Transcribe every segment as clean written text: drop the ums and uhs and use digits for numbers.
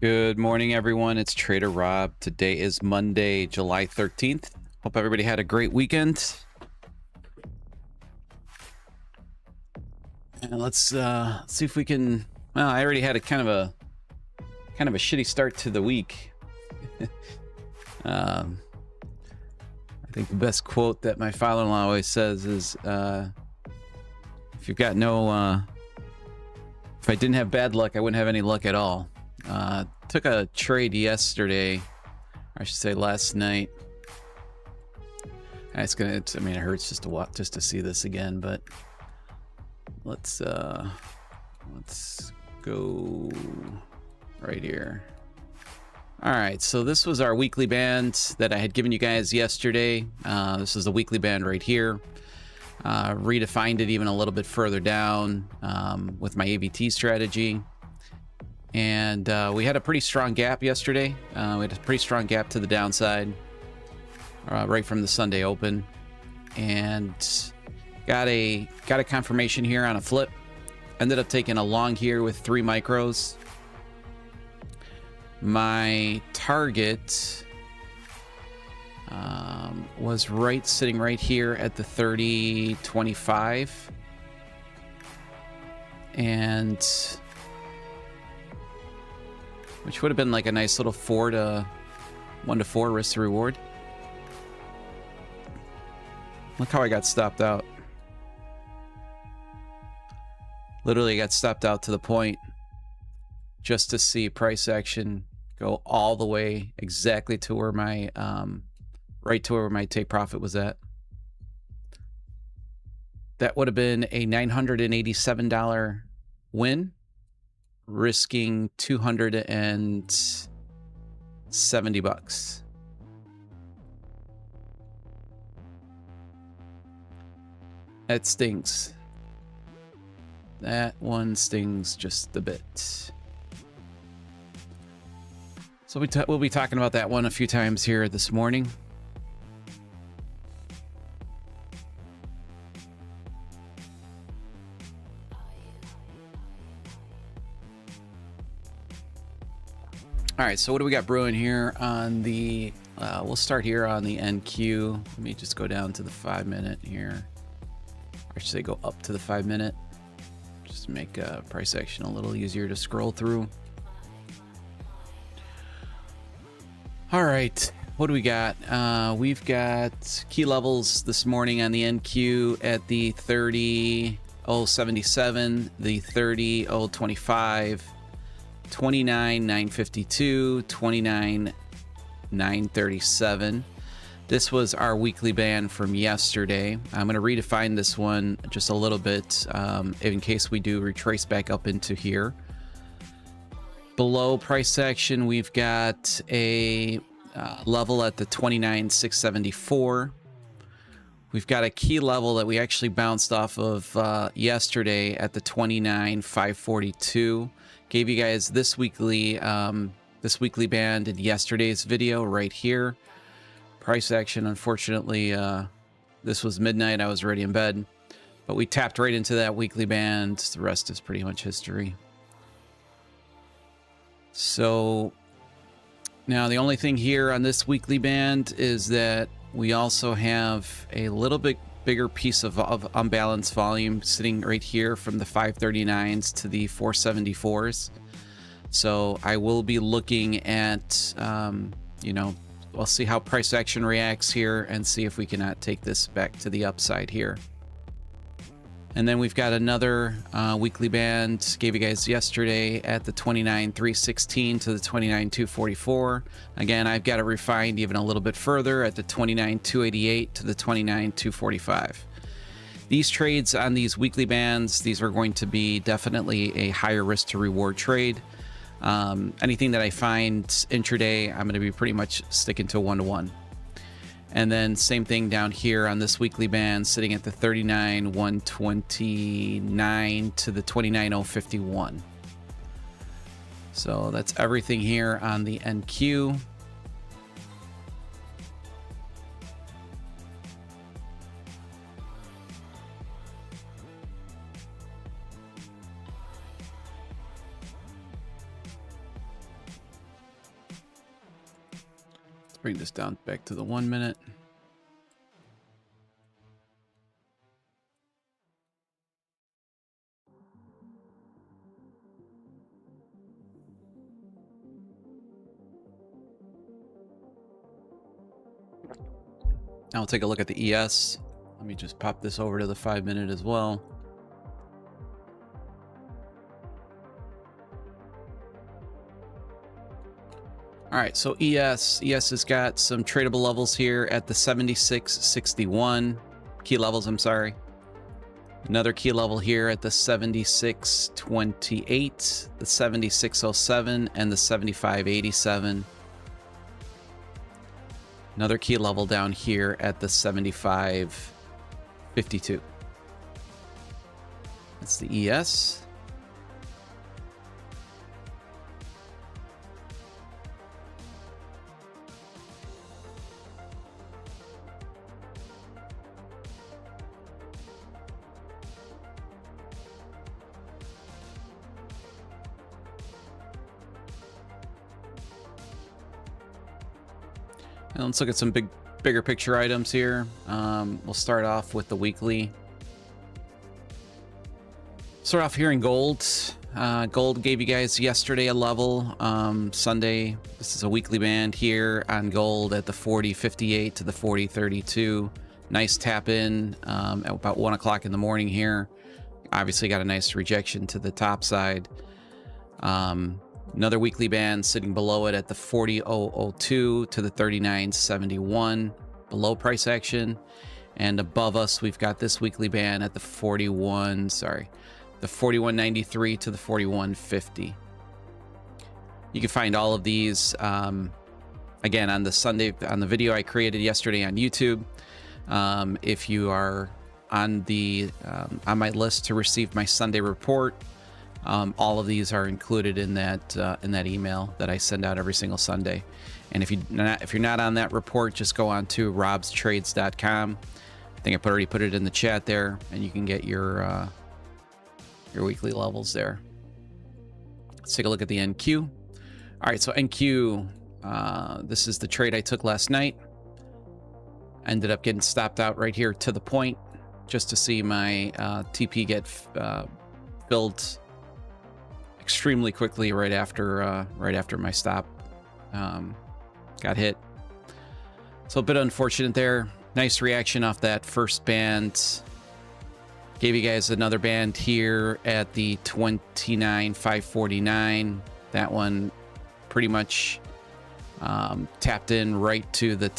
Good morning, everyone. It's Trader Rob. Today is Monday, July 13th. Hope everybody had a great weekend. And let's see if we can. Well, I already had a kind of a shitty start to the week. I think the best quote that my father-in-law always says is, "If you've got no, if I didn't have bad luck, I wouldn't have any luck at all." Took a trade yesterday, or I should say last night. I mean, it hurts just to see this again, but let's go right here. All right, so this was our weekly band that I had given you guys yesterday. This is the weekly band right here. Redefined it even a little bit further down with my AVT strategy. And we had a pretty strong gap yesterday. We had a pretty strong gap to the downside right from the Sunday open, and got a confirmation here on a flip. Ended up taking a long here with 3 micros. My target was sitting right here at the 30.25, and which would have been like a nice little 1-to-4 risk to reward. Look how I got stopped out. Literally got stopped out to the point just to see price action go all the way exactly to where my right to where my take profit was at. That would have been a $987 win, risking $270. That stings. That one stings just a bit. So we'll be talking about that one a few times here this morning. All right, so what do we got brewing here on the, we'll start here on the NQ. Let me just go down to the 5-minute here. Or I should say go up to the 5-minute. Just to make price action a little easier to scroll through. All right, what do we got? We've got key levels this morning on the NQ at the 30.077, the 30.025, 29.952, 29.937. This was our weekly band from yesterday. I'm going to redefine this one just a little bit in case we do retrace back up into here. Below price action, we've got a level at the 29.674. We've got a key level that we actually bounced off of yesterday at the 29.542. Gave you guys this weekly band in yesterday's video right here. Price action, unfortunately, this was midnight. I was already in bed, but we tapped right into that weekly band. The rest is pretty much history. So now the only thing here on this weekly band is that we also have a little bit bigger piece of unbalanced volume sitting right here from the 539s to the 474s. So I will be looking at, we'll see how price action reacts here and see if we cannot take this back to the upside here. And then we've got another weekly band, gave you guys yesterday at the 29.316 to the 29.244. Again, I've got it refined even a little bit further at the 29.288 to the 29.245. These trades on these weekly bands, these are going to be definitely a higher risk to reward trade. Anything that I find intraday, I'm going to be pretty much sticking to 1-to-1. And then same thing down here on this weekly band, sitting at the 39.129 to the 29.051. So that's everything here on the NQ. bring this down back to the 1 minute. Now we'll take a look at the ES. Let me just pop this over to the 5 minute as well. All right, so ES has got some tradable levels here at the 76.61 key levels, I'm sorry. Another key level here at the 76.28, the 76.07, and the 75.87. Another key level down here at the 75.52. That's the ES. And let's look at some bigger picture items here. We'll start off with the weekly. Start off here in gold. Gold gave you guys yesterday a level. Sunday, this is a weekly band here on gold at the 40.58 to the 40.32. Nice tap in at about 1 o'clock in the morning here. Obviously got a nice rejection to the top side. Another weekly band sitting below it at the 40.002 to the 39.71, below price action. And above us, we've got this weekly band at the 41.93 to the 41.50. You can find all of these again on the video I created yesterday on YouTube. If you are on my list to receive my Sunday report, all of these are included in that email that I send out every single Sunday. And if you're not on that report, just go on to robstrades.com. I think I already put it in the chat there, and you can get your weekly levels there. Let's take a look at the NQ. All right, so NQ, this is the trade I took last night. Ended up getting stopped out right here to the point, just to see my TP get filled extremely quickly right after my stop got hit. So a bit unfortunate there. Nice reaction off that first band. Gave you guys another band here at the 29.549. That one pretty much tapped in right to the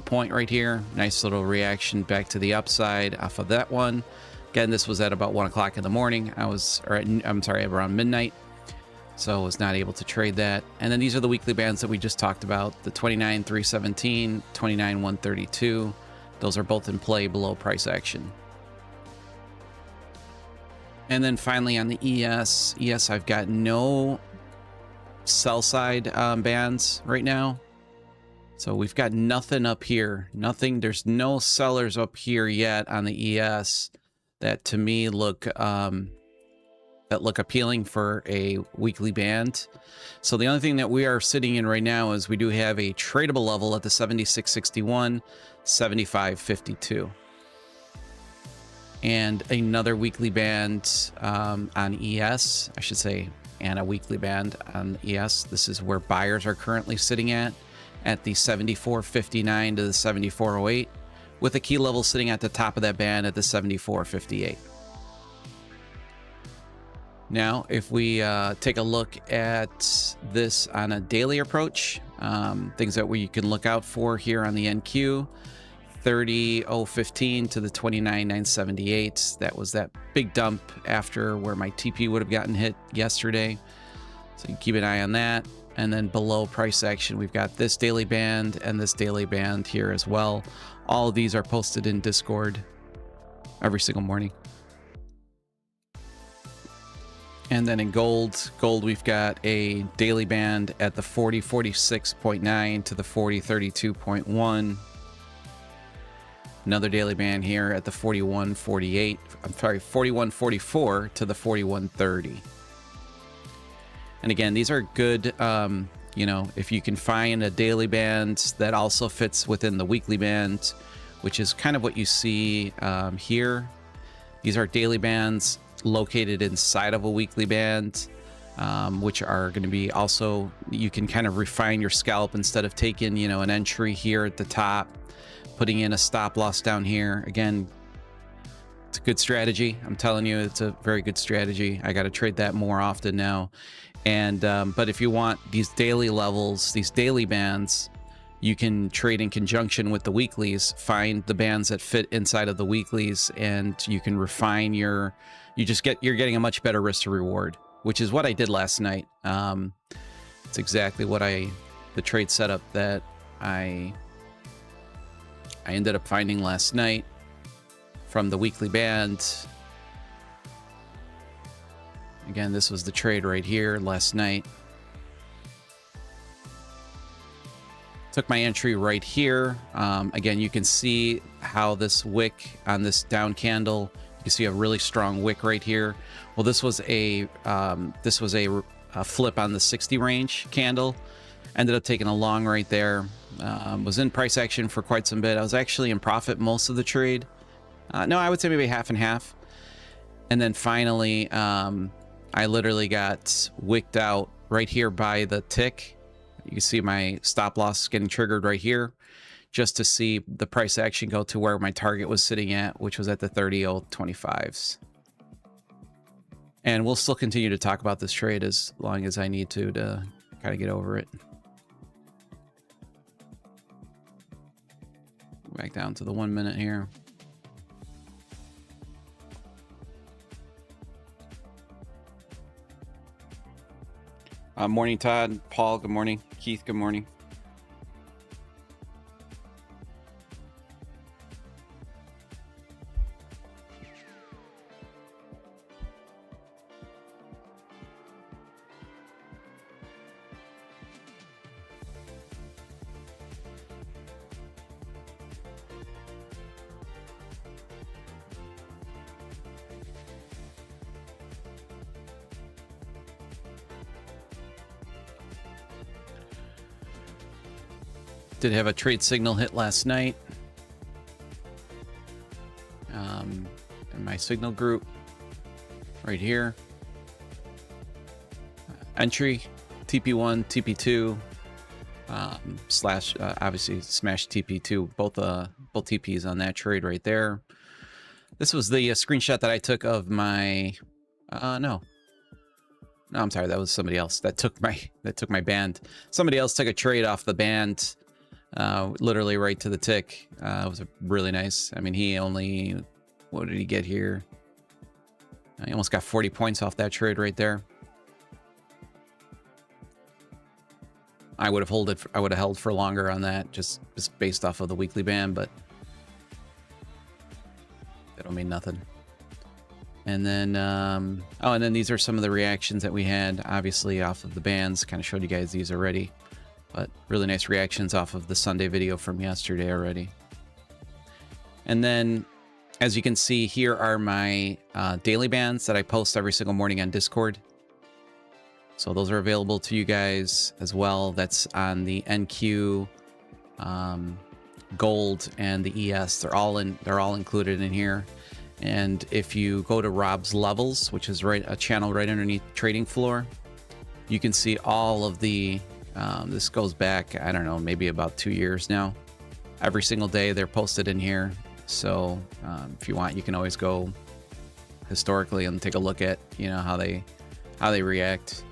point right here. Nice little reaction back to the upside off of that one. Again, this was at about 1 o'clock in the morning. Around midnight. So I was not able to trade that. And then these are the weekly bands that we just talked about. The 29.317, 29.132. Those are both in play below price action. And then finally on the ES, I've got no sell side bands right now. So we've got nothing up here. Nothing. There's no sellers up here yet on the ES that to me look appealing for a weekly band. So the only thing that we are sitting in right now is we do have a tradable level at the 76.61, 75.52. And another weekly band on ES, I should say, and a weekly band on ES. This is where buyers are currently sitting at the 74.59 to the 74.08, with a key level sitting at the top of that band at the 74.58. Now, if we take a look at this on a daily approach, things that you can look out for here on the NQ, 30.015 to the 29.978. That was that big dump after where my TP would have gotten hit yesterday. So you keep an eye on that. And then below price action, we've got this daily band and this daily band here as well. All of these are posted in Discord every single morning. And then in gold, we've got a daily band at the 40.46.9 to the 40.32.1. Another daily band here at the 41.44 to the 41.30. And again, these are good you know, if you can find a daily band that also fits within the weekly band, which is kind of what you see here. These are daily bands located inside of a weekly band, which are going to be also, you can kind of refine your scalp instead of taking, you know, an entry here at the top, putting in a stop loss down here. Again, it's a good strategy. I'm telling you, it's a very good strategy. I got to trade that more often now. And but if you want these daily levels, these daily bands, you can trade in conjunction with the weeklies, find the bands that fit inside of the weeklies, and you can refine your, you're getting a much better risk to reward, which is what I did last night. It's exactly what the trade setup that I ended up finding last night from the weekly band. Again, this was the trade right here last night. Took my entry right here. Again, you can see how this wick on this down candle, you can see a really strong wick right here. Well, this was a flip on the 60 range candle. Ended up taking a long right there. Was in price action for quite some bit. I was actually in profit most of the trade. No, I would say maybe half and half. And then finally, I literally got wicked out right here by the tick. You can see my stop loss getting triggered right here, just to see the price action go to where my target was sitting at, which was at the 30.025s. And we'll still continue to talk about this trade as long as I need to kind of get over it. Back down to the 1 minute here. Morning, Todd. Paul, good morning. Keith, good morning. Did have a trade signal hit last night in my signal group right here. Entry TP1, TP2 slash obviously smash TP2, both TPs on that trade right there. This was the screenshot that I took of my no, I'm sorry, that was somebody else that took my band. Somebody else took a trade off the band. Literally right to the tick. It was really nice. I mean, he only, what did he get here? He almost got 40 points off that trade right there. I would have held for longer on that, just based off of the weekly band, but that don't mean nothing. And then, oh, and then these are some of the reactions that we had, obviously off of the bands. Kind of showed you guys these already. But really nice reactions off of the Sunday video from yesterday already. And then, as you can see, here are my daily bands that I post every single morning on Discord. So those are available to you guys as well. That's on the NQ, Gold, and the ES. They're all included in here. And if you go to Rob's Levels, which is a channel right underneath Trading Floor, you can see all of the. This goes back, I don't know, maybe about 2 years now. Every single day they're posted in here. So if you want, you can always go historically and take a look at, you know, how they react.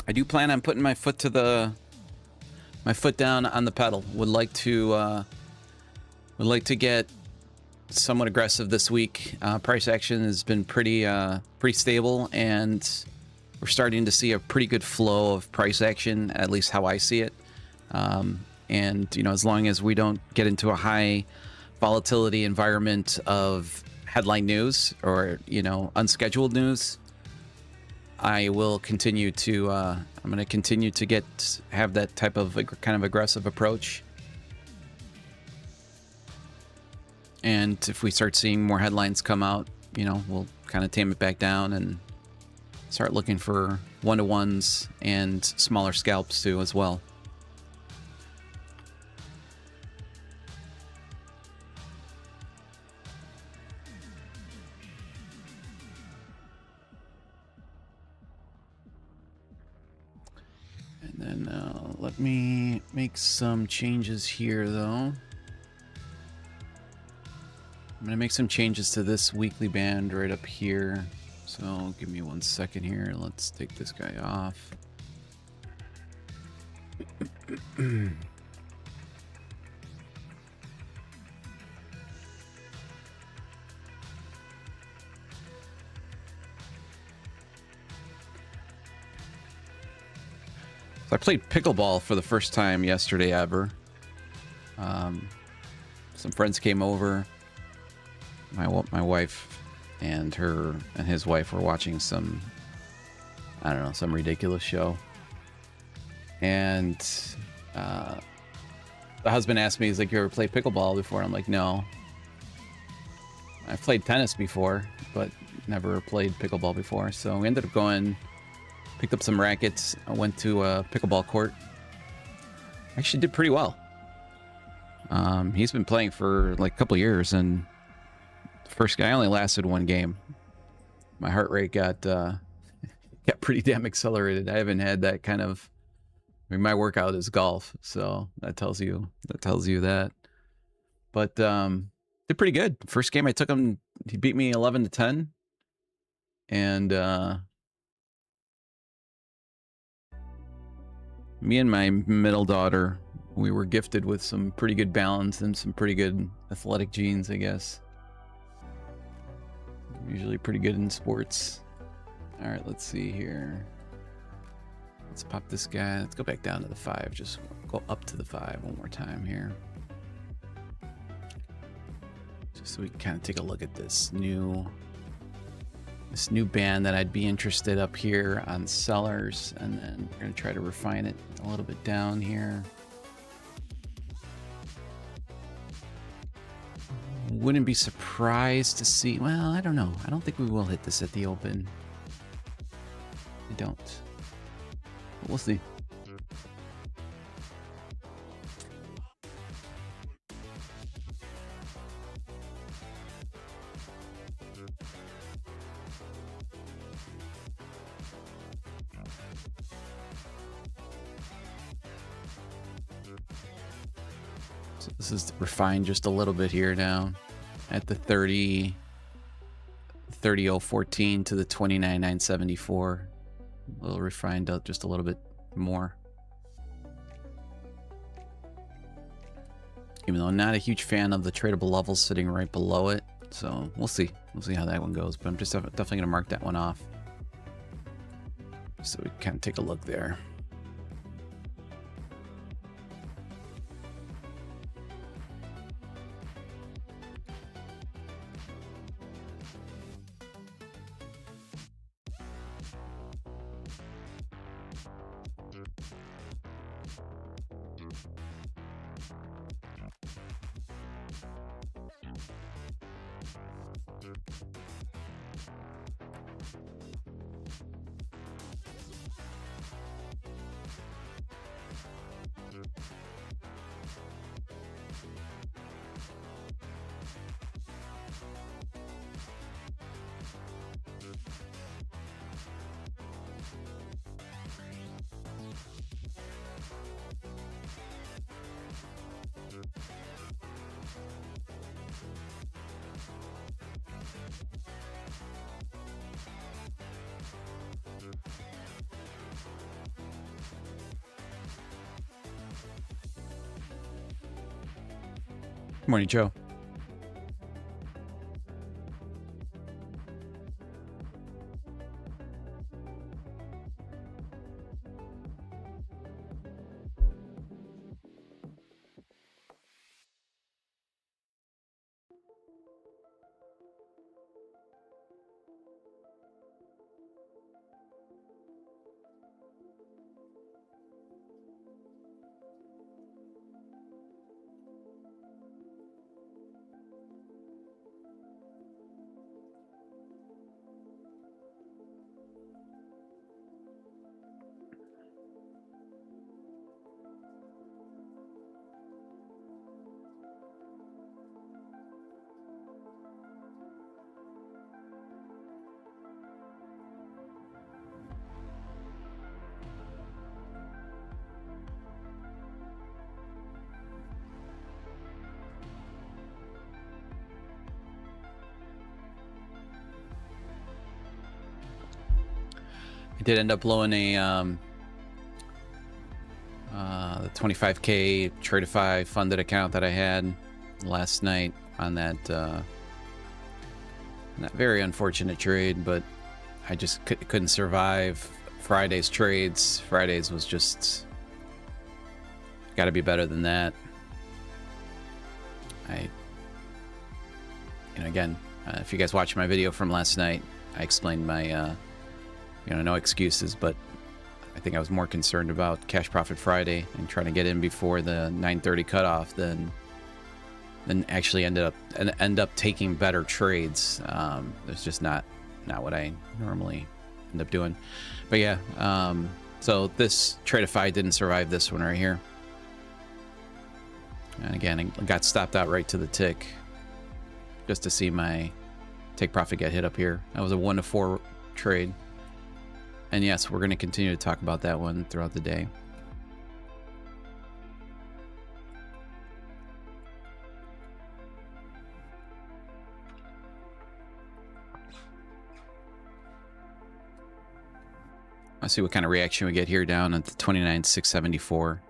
I do plan on putting my foot down on the pedal. Would like to get somewhat aggressive this week. Price action has been pretty stable, and we're starting to see a pretty good flow of price action, at least how I see it. And, you know, as long as we don't get into a high volatility environment of headline news or, you know, unscheduled news, I will continue to, I'm going to continue to have that type of kind of aggressive approach. And if we start seeing more headlines come out, you know, we'll kind of tame it back down and start looking for one-to-ones and smaller scalps too as well. And then let me make some changes here though. I'm going to make some changes to this weekly band right up here. So give me 1 second here. Let's take this guy off. So I played pickleball for the first time yesterday ever. Some friends came over. My wife and his wife were watching some, I don't know, some ridiculous show. And the husband asked me, he's like, "You ever played pickleball before?" I'm like, "No. I've played tennis before, but never played pickleball before." So we ended up going, picked up some rackets. I went to a pickleball court. Actually did pretty well. He's been playing for like a couple years, and the first guy only lasted 1 game. My heart rate got pretty damn accelerated. I haven't had that kind of, I mean, my workout is golf, so that tells you that. But did pretty good. First game I took him, he beat me 11-10. And me and my middle daughter, we were gifted with some pretty good balance and some pretty good athletic genes, I guess. Usually pretty good in sports. All right, let's see here. Let's pop this guy. Let's go back down to the 5. Just go up to the 5 one more time here. Just so we can kind of take a look at this new band that I'd be interested up here on sellers, and then we're going to try to refine it a little bit down here. Wouldn't be surprised to see, well, I don't know. I don't think we will hit this at the open. I don't. But we'll see. So this is refined just a little bit here now at the 30.014 to the 29.974. A little refined out just a little bit more. Even though I'm not a huge fan of the tradable levels sitting right below it. So we'll see. We'll see how that one goes. But I'm just definitely going to mark that one off. So we can take a look there. Good morning, Joe. I did end up blowing a the 25K Tradeify funded account that I had last night on that very unfortunate trade, but I just couldn't survive Friday's trades. Friday's was just got to be better than that. Again, if you guys watched my video from last night, I explained my, no excuses, but I think I was more concerned about Cash Profit Friday and trying to get in before the 9:30 cutoff than actually end up taking better trades. It's just not what I normally end up doing. But yeah, so this Tradeify didn't survive this one right here. And again, it got stopped out right to the tick just to see my take profit get hit up here. That was a 1 to 4 trade. And yes, we're going to continue to talk about that one throughout the day. Let's see what kind of reaction we get here down at the 29,674.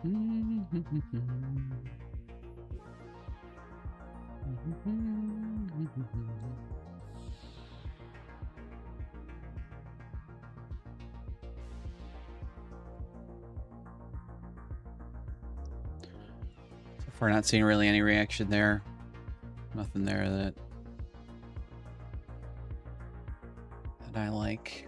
So far, not seeing really any reaction there. Nothing there that I like.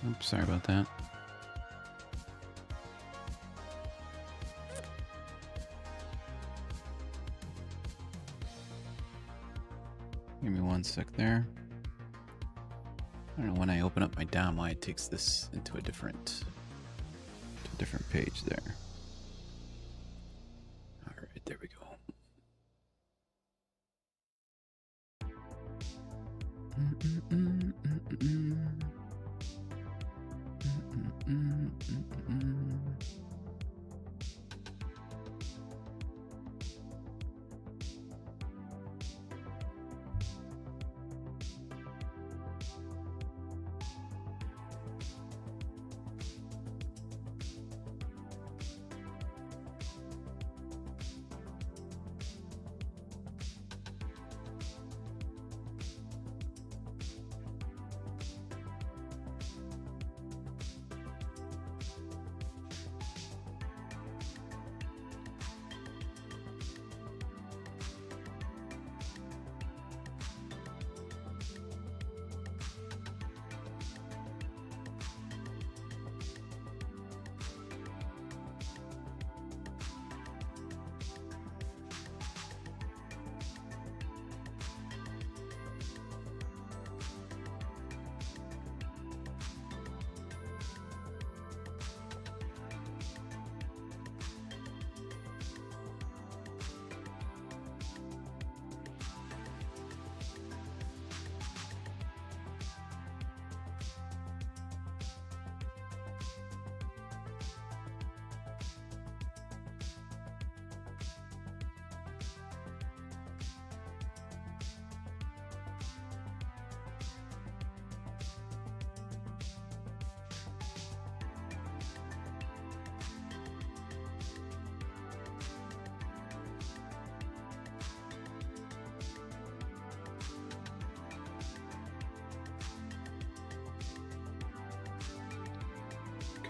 Oops, sorry about that. Give me 1 sec there. I don't know when I open up my DOM why it takes this into a different page there. All right, there we go.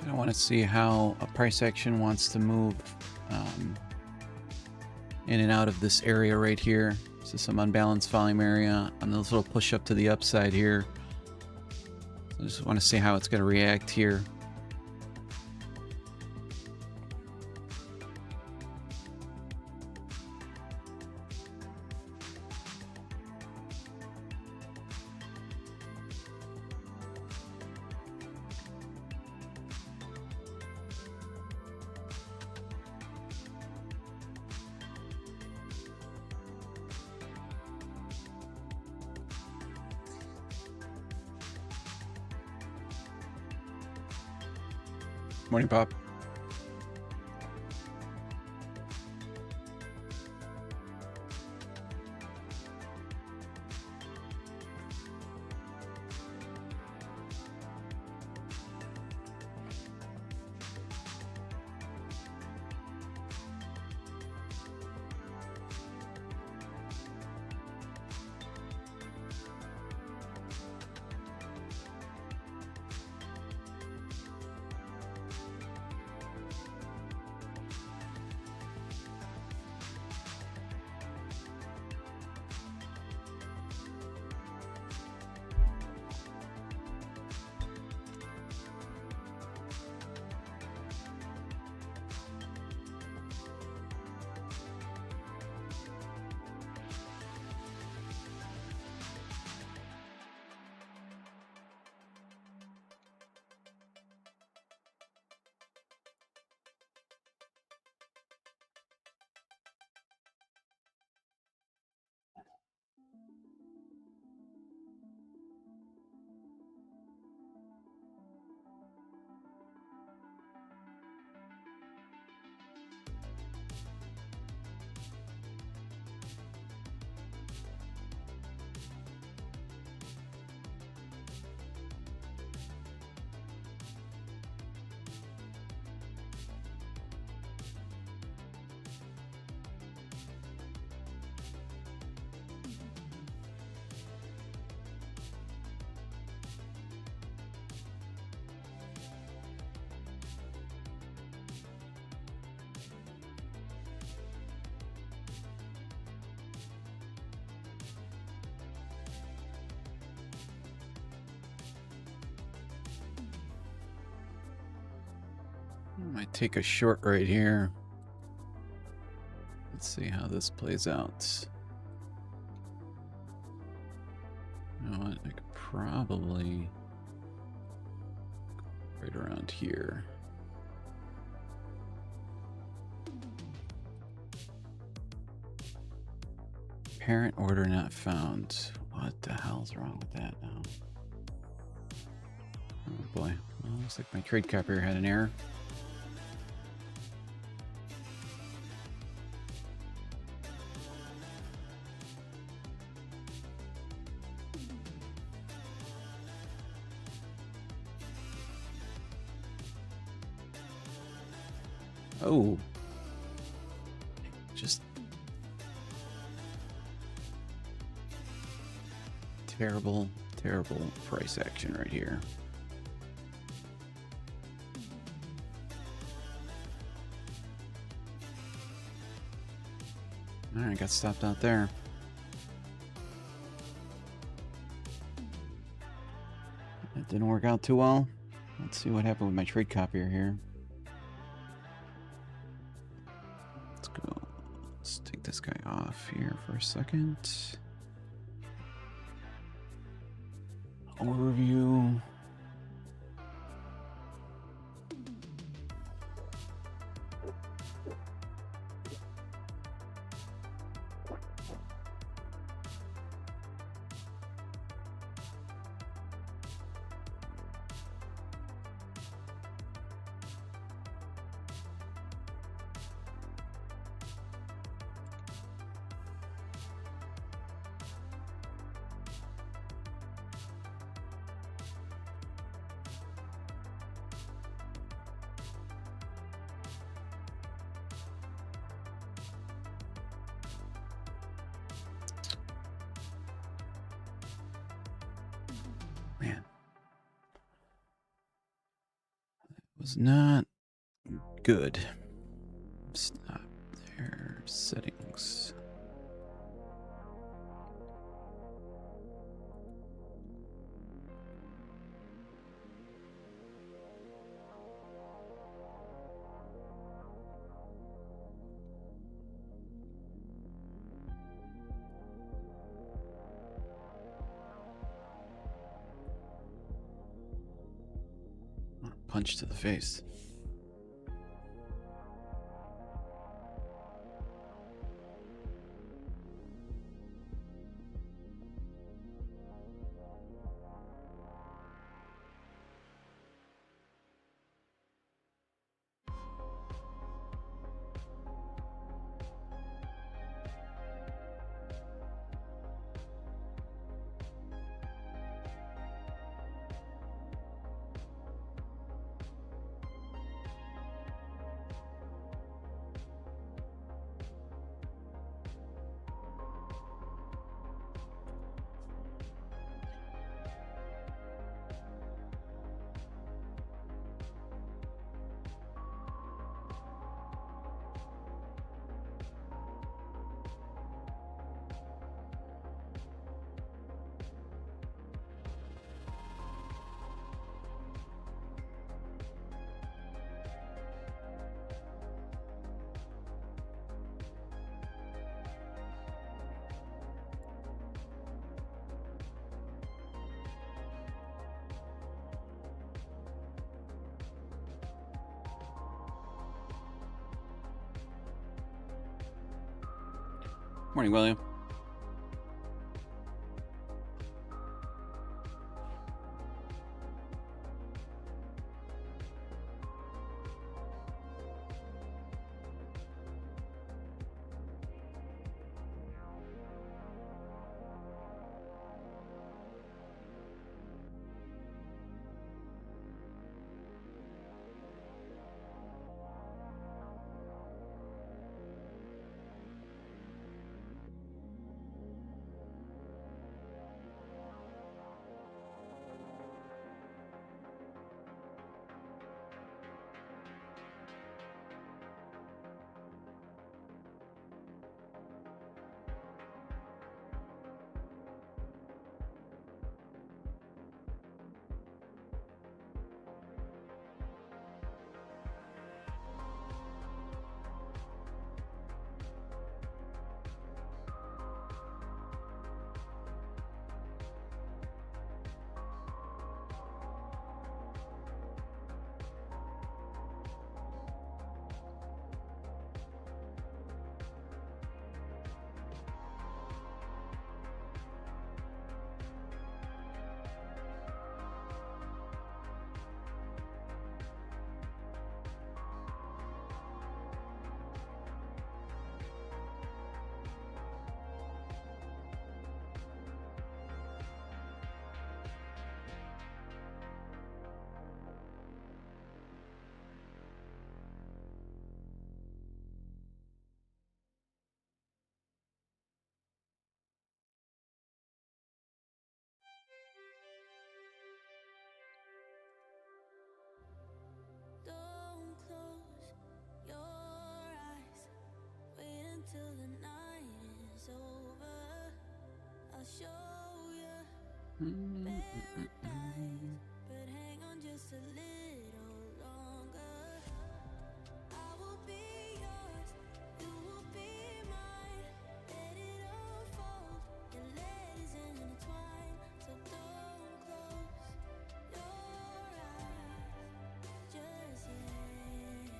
I want to see how a price action wants to move in and out of this area right here. So some unbalanced volume area on this little push up to the upside here. I just want to see how it's going to react here. Morning, Pop. I might take a short right here. Let's see how this plays out. You know what? I could probably right around here. Parent order not found. What the hell's wrong with that now? Oh boy. Well, looks like my trade copier had an error. Oh. Just terrible, terrible price action right here. All right, got stopped out there. That didn't work out too well. Let's see what happened with my trade copier here. Let's go. Let's take this guy off here for a second. Overview. Man, was not good. Stop there. Settings. Punch to the face. Morning, William. paradise, but hang on just a little longer. I will be yours, you will be mine. Let it unfold and let us intertwine. So don't close your eyes just yet.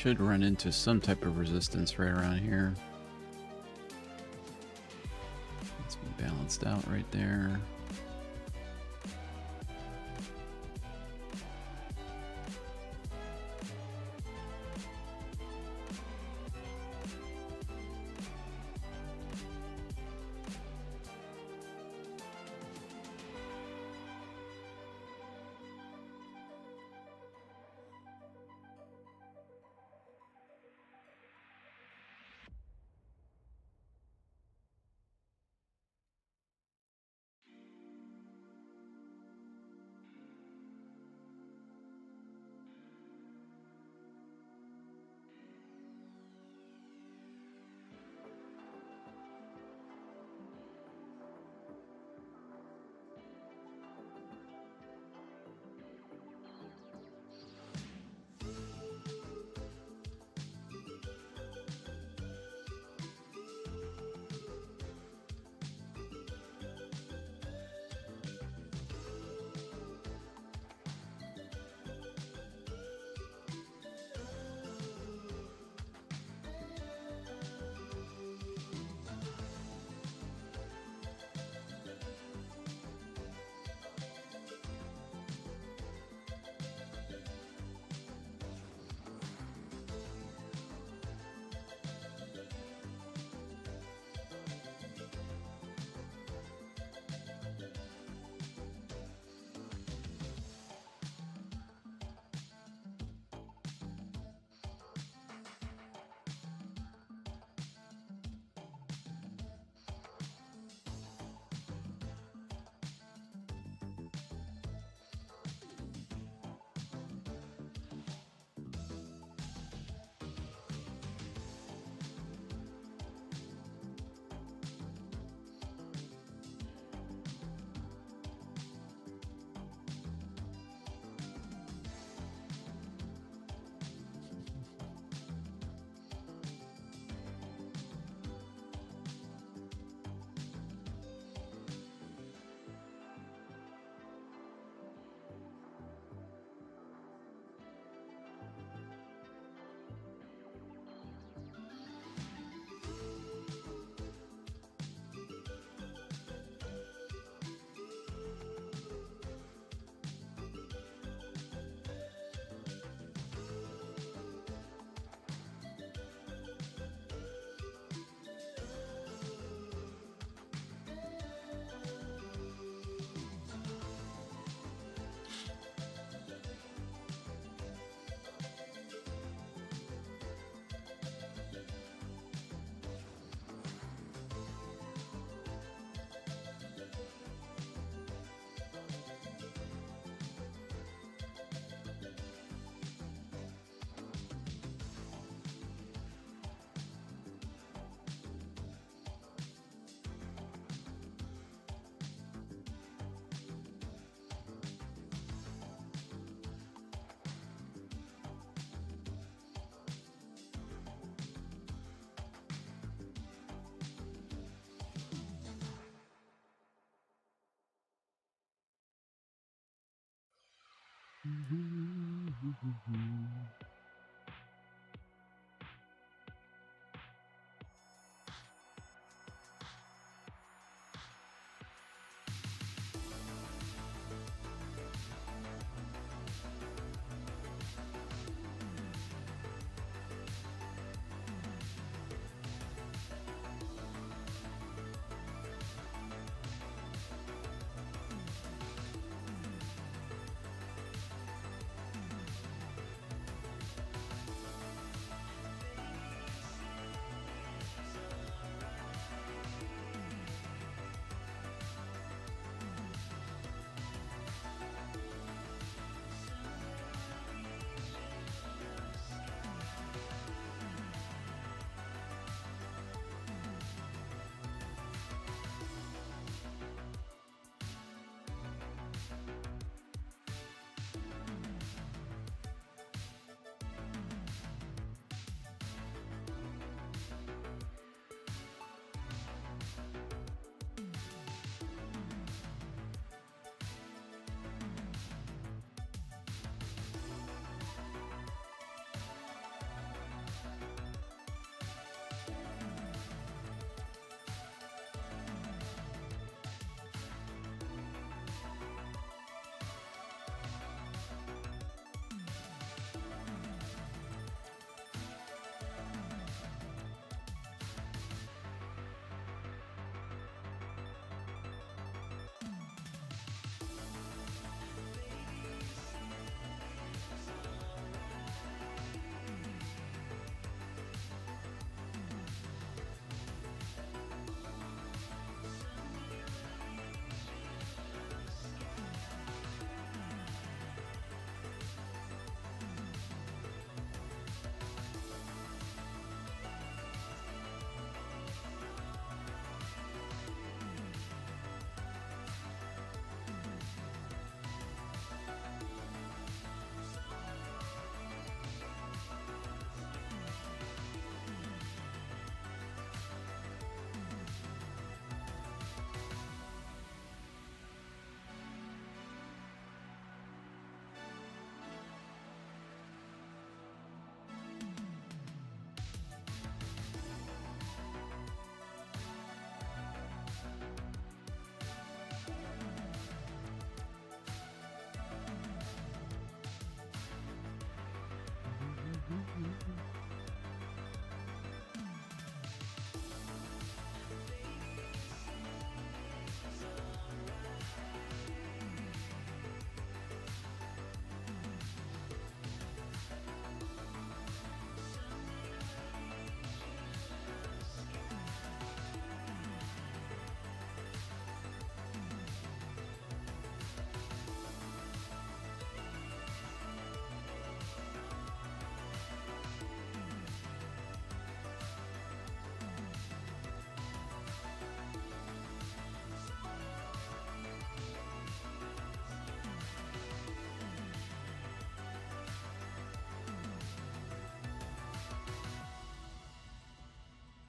should run into some type of resistance right around here. It's balanced out right there.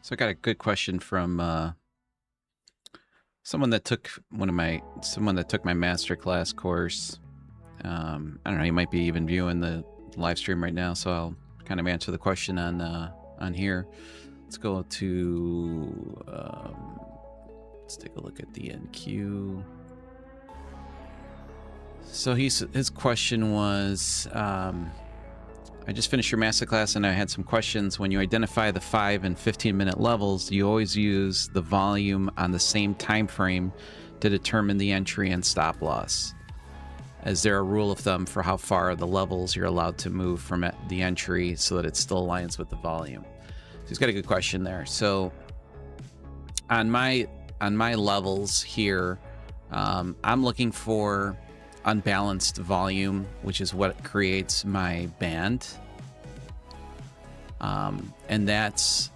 So I got a good question from someone that took my masterclass course. I don't know, you might be even viewing the live stream right now, so I'll kind of answer the question on here. Let's go to let's take a look at the NQ. So his question was, I just finished your masterclass and I had some questions. When you identify the 5 and 15-minute levels, do you always use the volume on the same time frame to determine the entry and stop loss? Is there a rule of thumb for how far the levels you're allowed to move from the entry so that it still aligns with the volume? So he's got a good question there. So on my levels here, I'm looking for unbalanced volume, which is what creates my band, and that's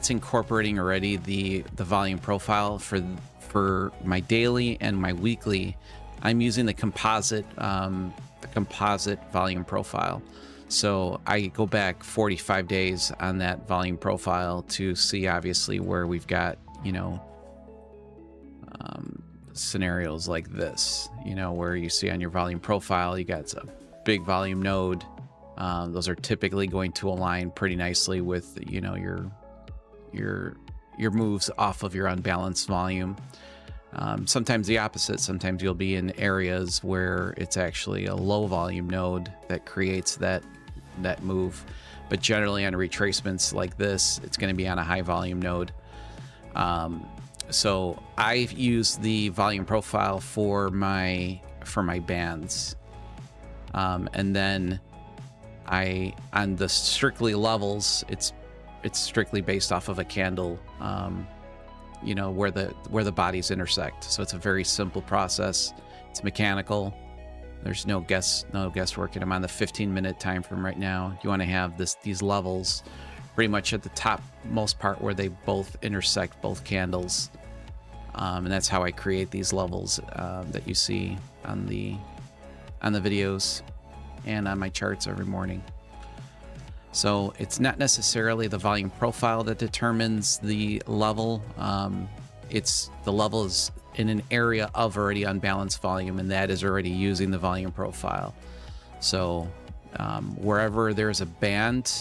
incorporating already the volume profile for my daily and my weekly. I'm using the composite volume profile. So I go back 45 days on that volume profile to see obviously where we've got, scenarios like this, where you see on your volume profile, you got a big volume node. Those are typically going to align pretty nicely with, your moves off of your unbalanced volume. Sometimes the opposite. Sometimes you'll be in areas where it's actually a low volume node that creates that move. But generally on retracements like this, it's going to be on a high volume node. So I've used the volume profile for my bands, and then on the strictly levels, it's strictly based off of a candle, where the bodies intersect. So it's a very simple process. It's mechanical. There's no guesswork. And I'm on the 15-minute time frame right now. You want to have these levels pretty much at the top most part where they both intersect both candles, and that's how I create these levels that you see on the videos and on my charts every morning. So it's not necessarily the volume profile that determines the level. It's the level is in an area of already unbalanced volume, and that is already using the volume profile. So wherever there's a band,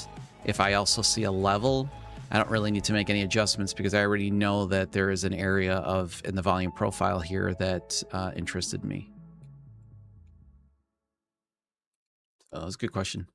if I also see a level, I don't really need to make any adjustments because I already know that there is an area in the volume profile here that interested me. So that was a good question.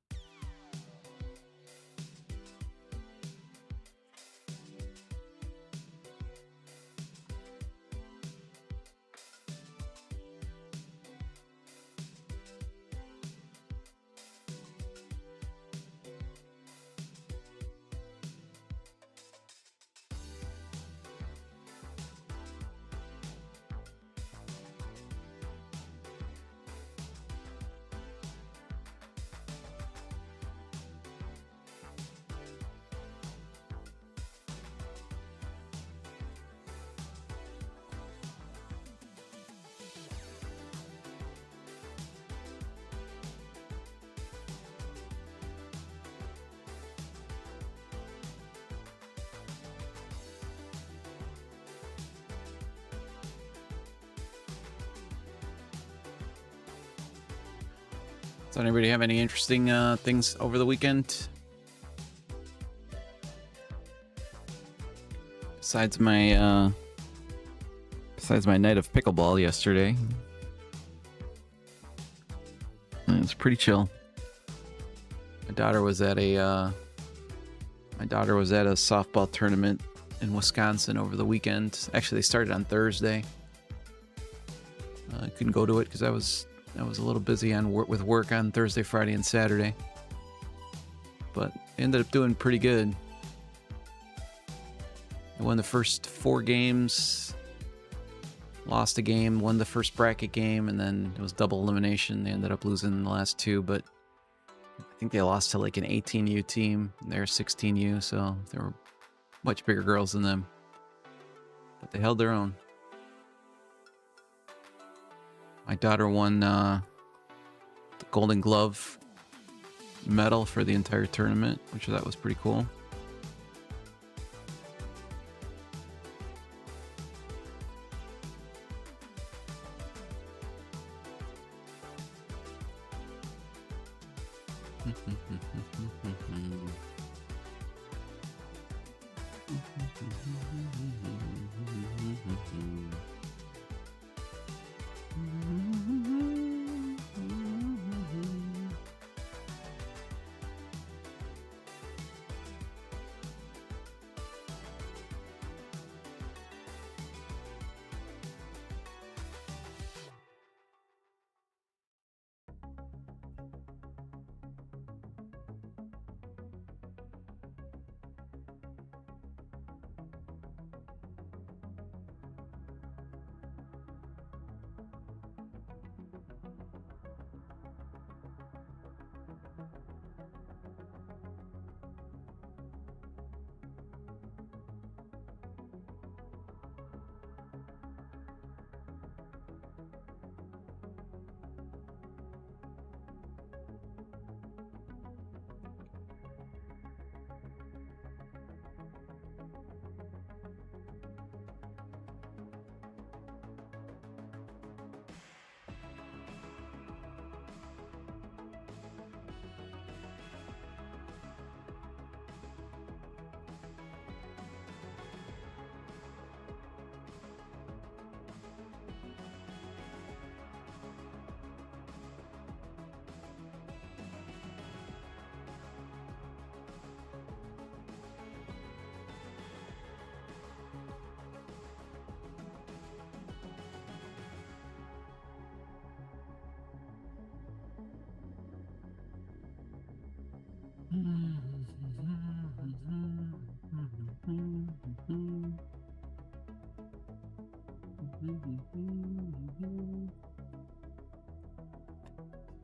Does anybody have any interesting things over the weekend? Besides my night of pickleball yesterday. It was pretty chill. My daughter was at a softball tournament in Wisconsin over the weekend. Actually, they started on Thursday. I couldn't go to it because I was a little busy with work on Thursday, Friday, and Saturday. But ended up doing pretty good. I won the first 4 games, lost a game, won the first bracket game, and then it was double elimination. They ended up losing the last 2, but I think they lost to like an 18U team. They're 16U, so they were much bigger girls than them. But they held their own. My daughter won the Golden Glove medal for the entire tournament, which I thought was pretty cool.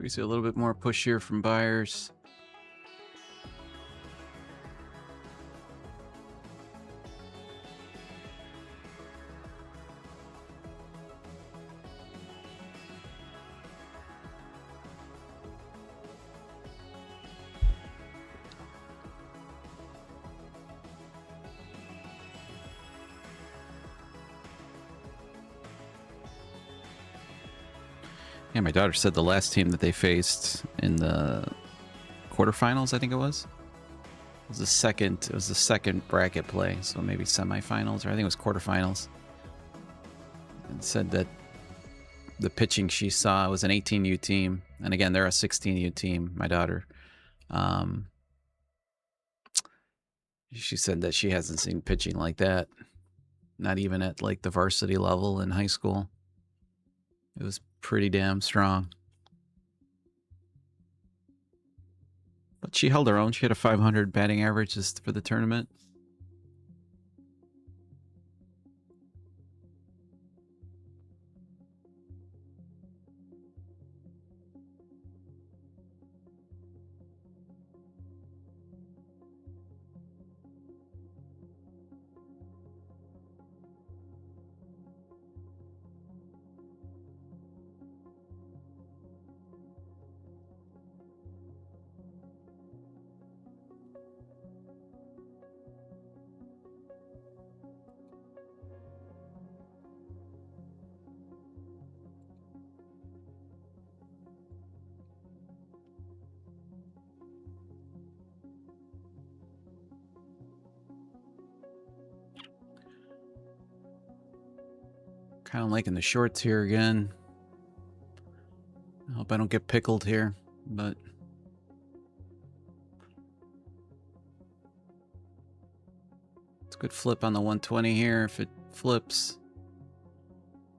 We see a little bit more push here from buyers. Yeah, my daughter said the last team that they faced in the quarterfinals, I think it was the second. It was the second bracket play, so maybe semifinals, or I think it was quarterfinals. And said that the pitching she saw was an 18U team, and again, they're a 16U team. My daughter, she said that she hasn't seen pitching like that, not even at like the varsity level in high school. It was pretty damn strong. But she held her own. She had a 500 batting average just for the tournament. Kind of liking the shorts here again. I hope I don't get pickled here, but it's a good flip on the 120 here if it flips.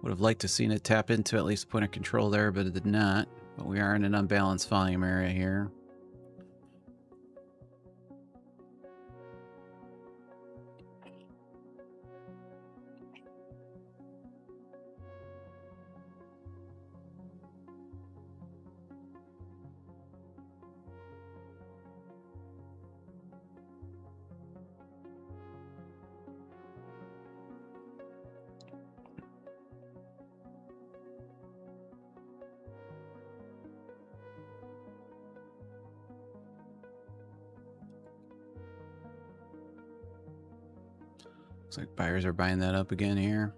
Would have liked to seen it tap into at least point of control there, but it did not. But we are in an unbalanced volume area here. Looks like buyers are buying that up again here.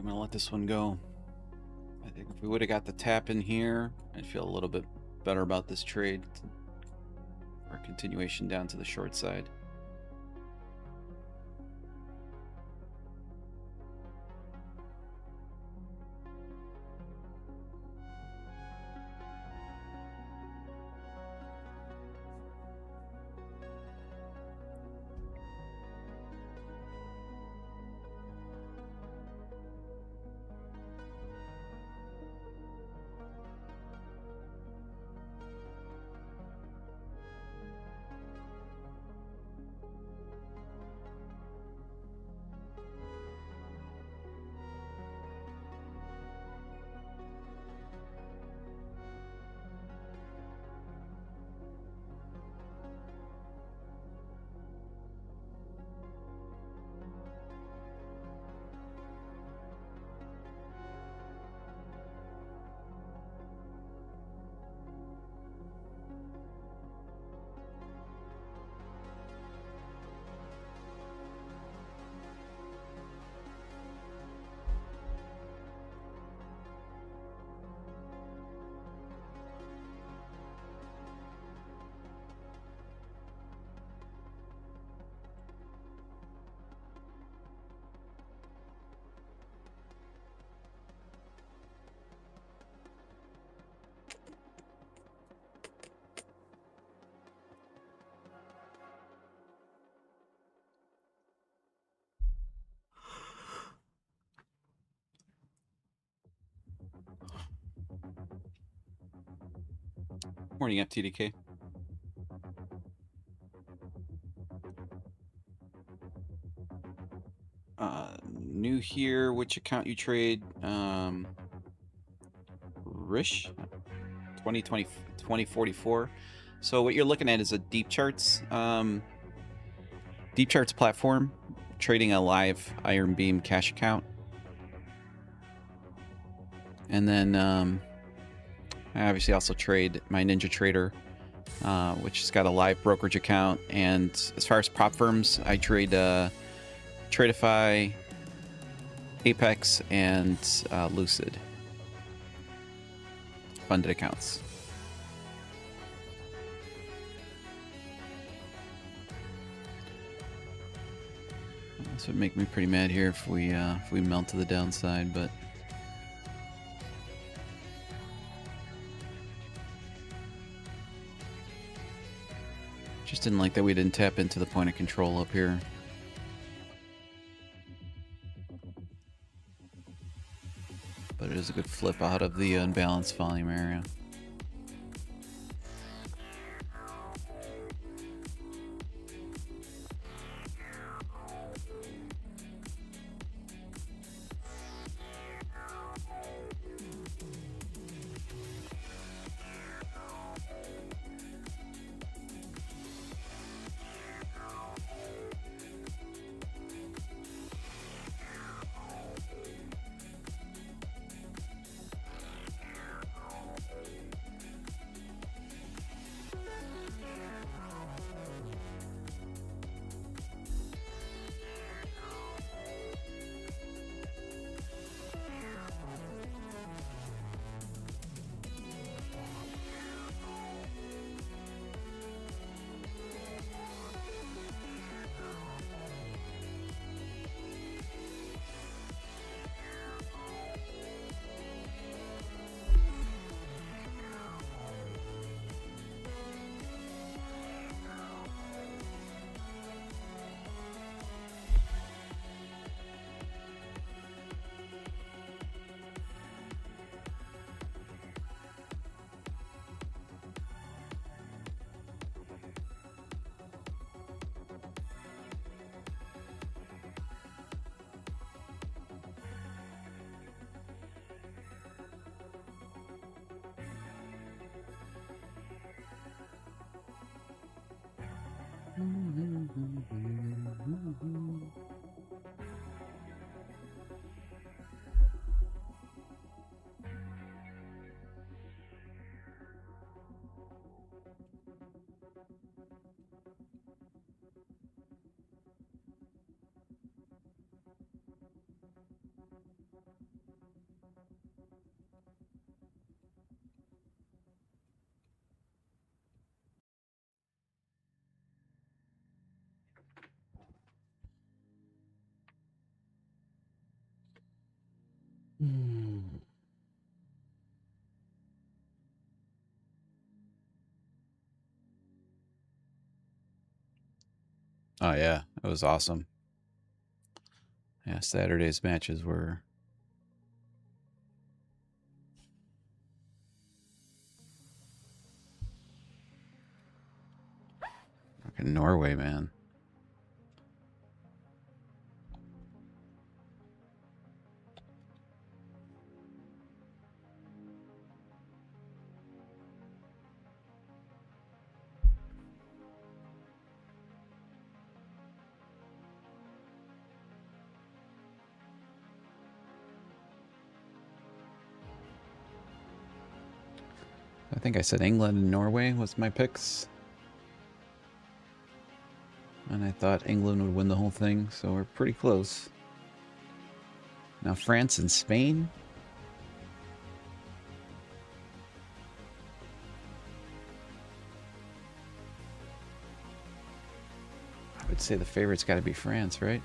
I'm gonna let this one go. I think if we would have got the tap in here, I'd feel a little bit better about this trade. Or continuation down to the short side. Morning, FTDK. New here, which account you trade? Rish 2044. So what you're looking at is a DeepCharts DeepCharts platform trading a live Iron Beam cash account. And then I obviously also trade my Ninja Trader, which has got a live brokerage account. And as far as prop firms, I trade Tradeify, Apex, and Lucid funded accounts. This would make me pretty mad here if we melt to the downside, but just didn't like that we didn't tap into the point of control up here. But it is a good flip out of the unbalanced volume area. Oh yeah, it was awesome. Yeah, Saturday's matches were fucking Norway, man. I think I said England and Norway was my picks. And I thought England would win the whole thing, so we're pretty close. Now France and Spain. I would say the favorite's got to be France, right?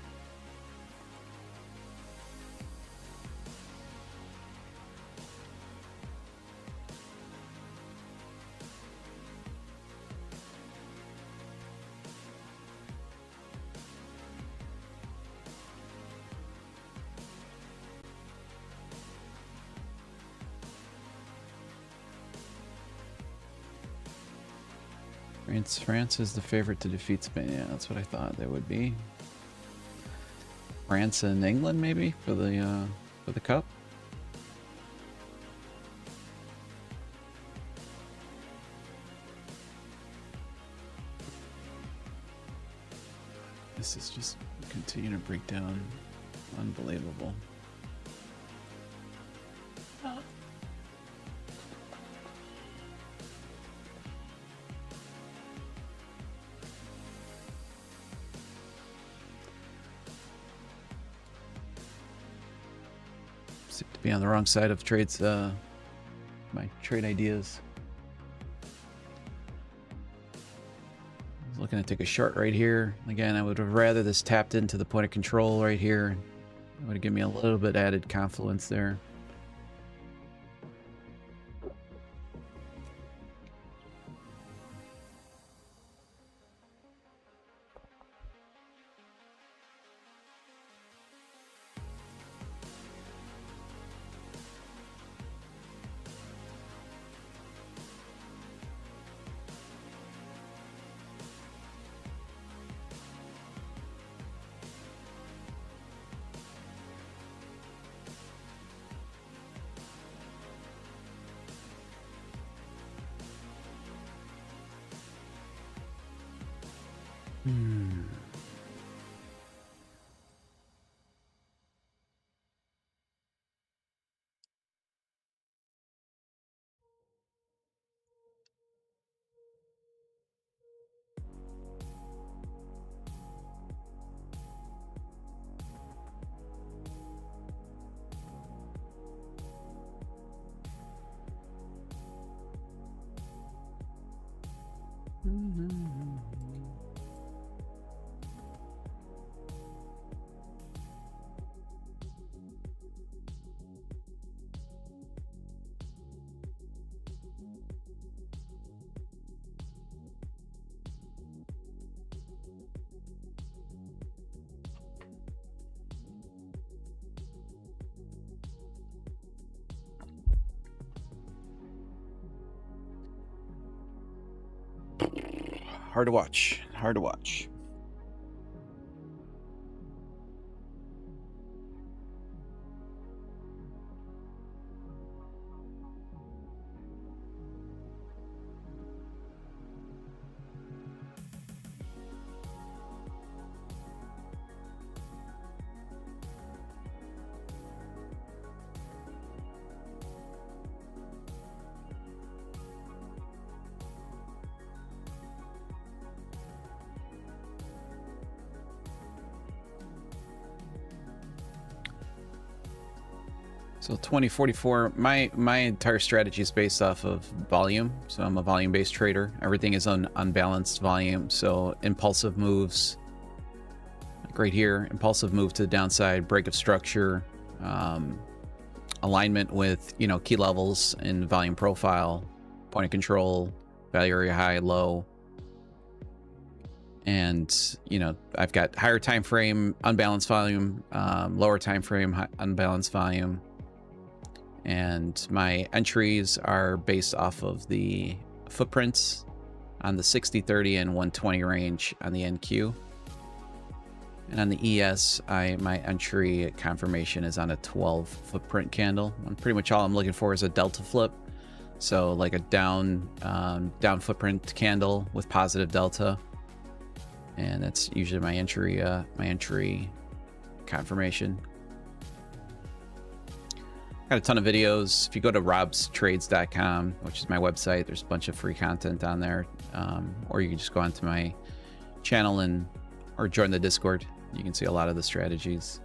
France is the favorite to defeat Spain. Yeah, that's what I thought they would be. France and England, maybe for the cup. This is just continuing to break down. Unbelievable. Seem to be on the wrong side of trades, my trade ideas. I was looking to take a short right here. Again, I would have rather this tapped into the point of control right here. It would have given me a little bit added confluence there. Hard to watch. Hard to watch. So 2044, my entire strategy is based off of volume. So I'm a volume-based trader. Everything is on unbalanced volume. So impulsive moves, like right here, impulsive move to the downside, break of structure, alignment with, you know, key levels in volume profile, point of control, value area high, low. And, you know, I've got higher time frame, unbalanced volume, lower time frame, unbalanced volume. And my entries are based off of the footprints on the 60, 30, and 120 range on the NQ. And on the ES, my entry confirmation is on a 12 footprint candle. And pretty much all I'm looking for is a delta flip. So like a down footprint candle with positive delta. And that's usually my entry confirmation. Got a ton of videos. If you go to robstrades.com, which is my website, there's a bunch of free content on there. Or you can just go onto my channel or join the Discord. You can see a lot of the strategies.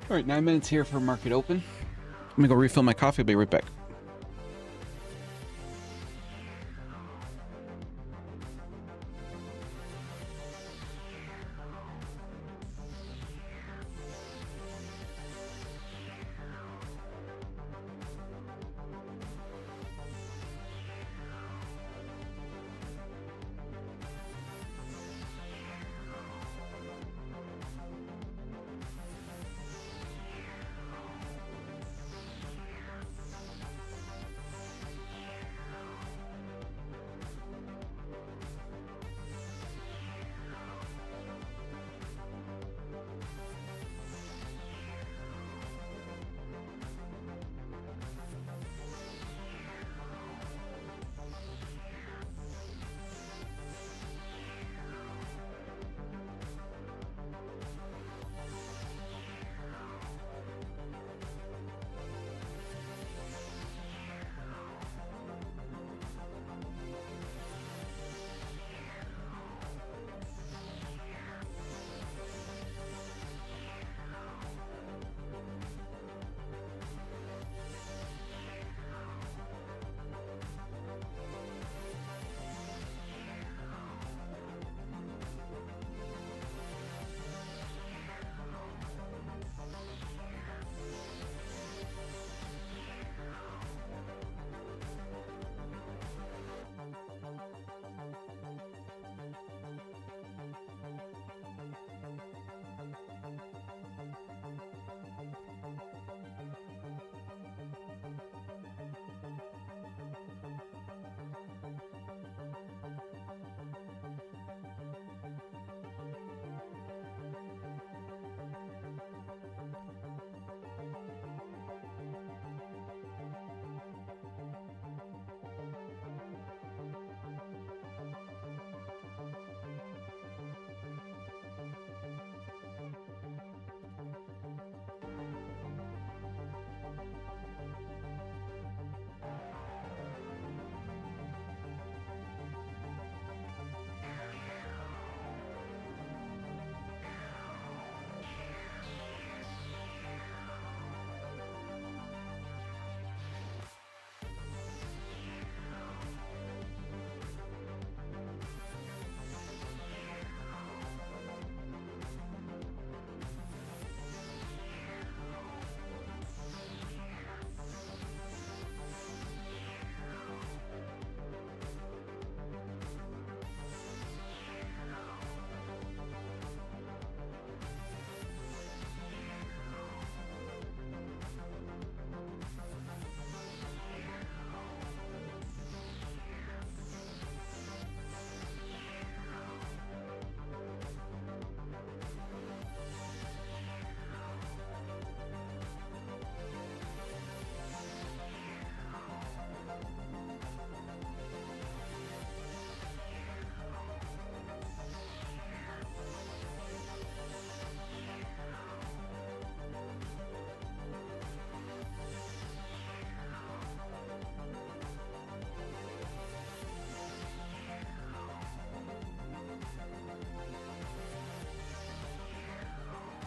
All right, 9 minutes here for market open. Let me go refill my coffee. I'll be right back.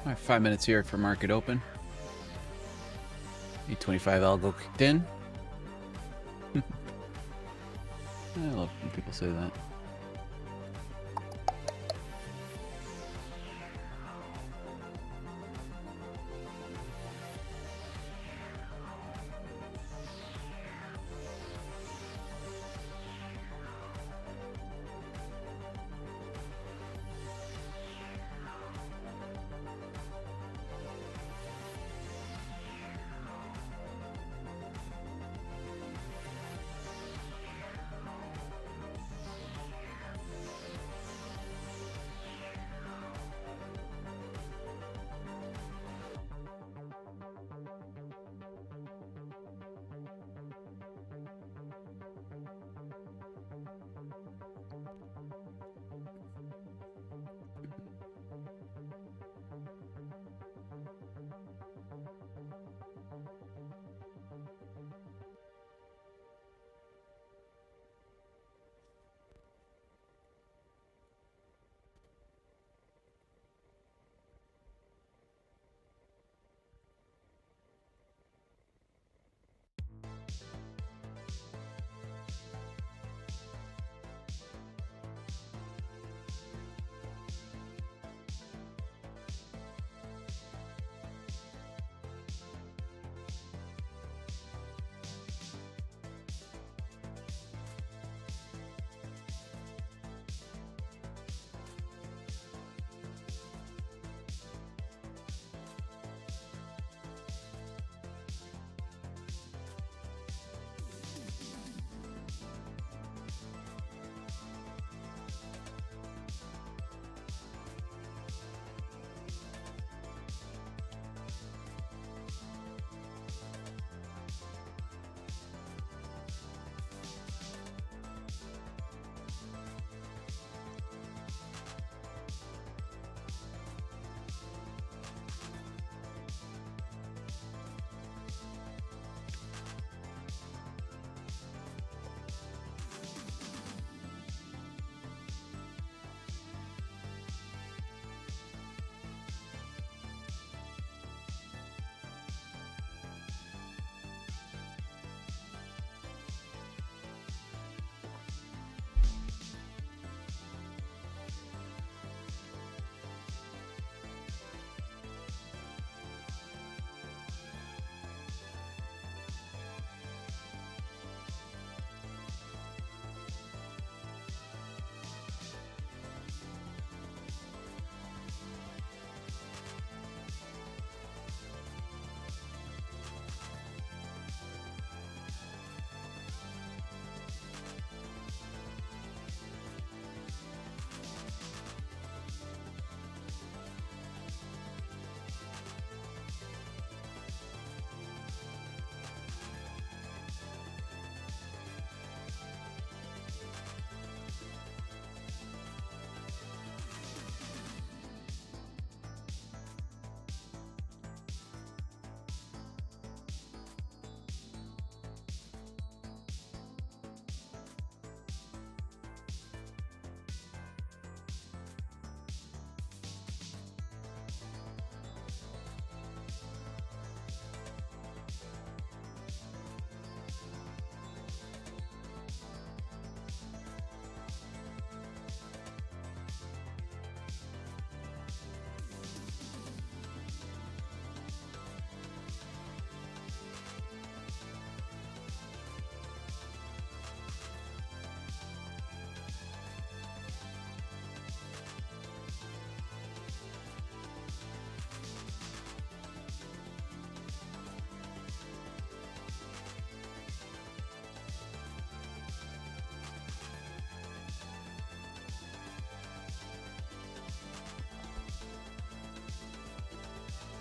All right, 5 minutes here for market open. 825 algo kicked in. I love when people say that.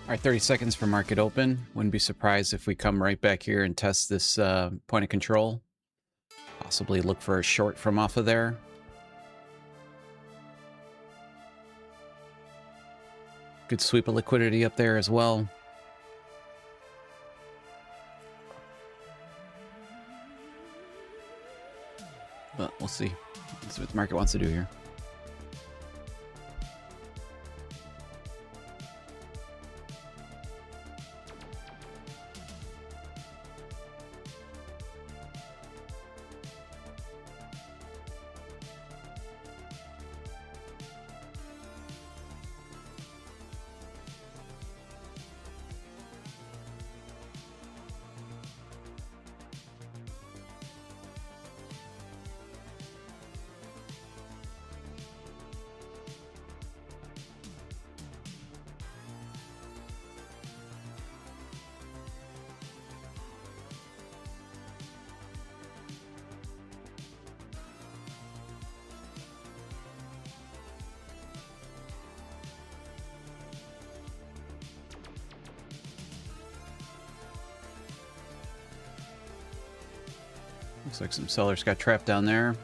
All right, 30 seconds for market open. Wouldn't be surprised if we come right back here and test this point of control. Possibly look for a short from off of there. Good sweep of liquidity up there as well. But we'll see. Let's see what the market wants to do here. Looks like some sellers got trapped down there.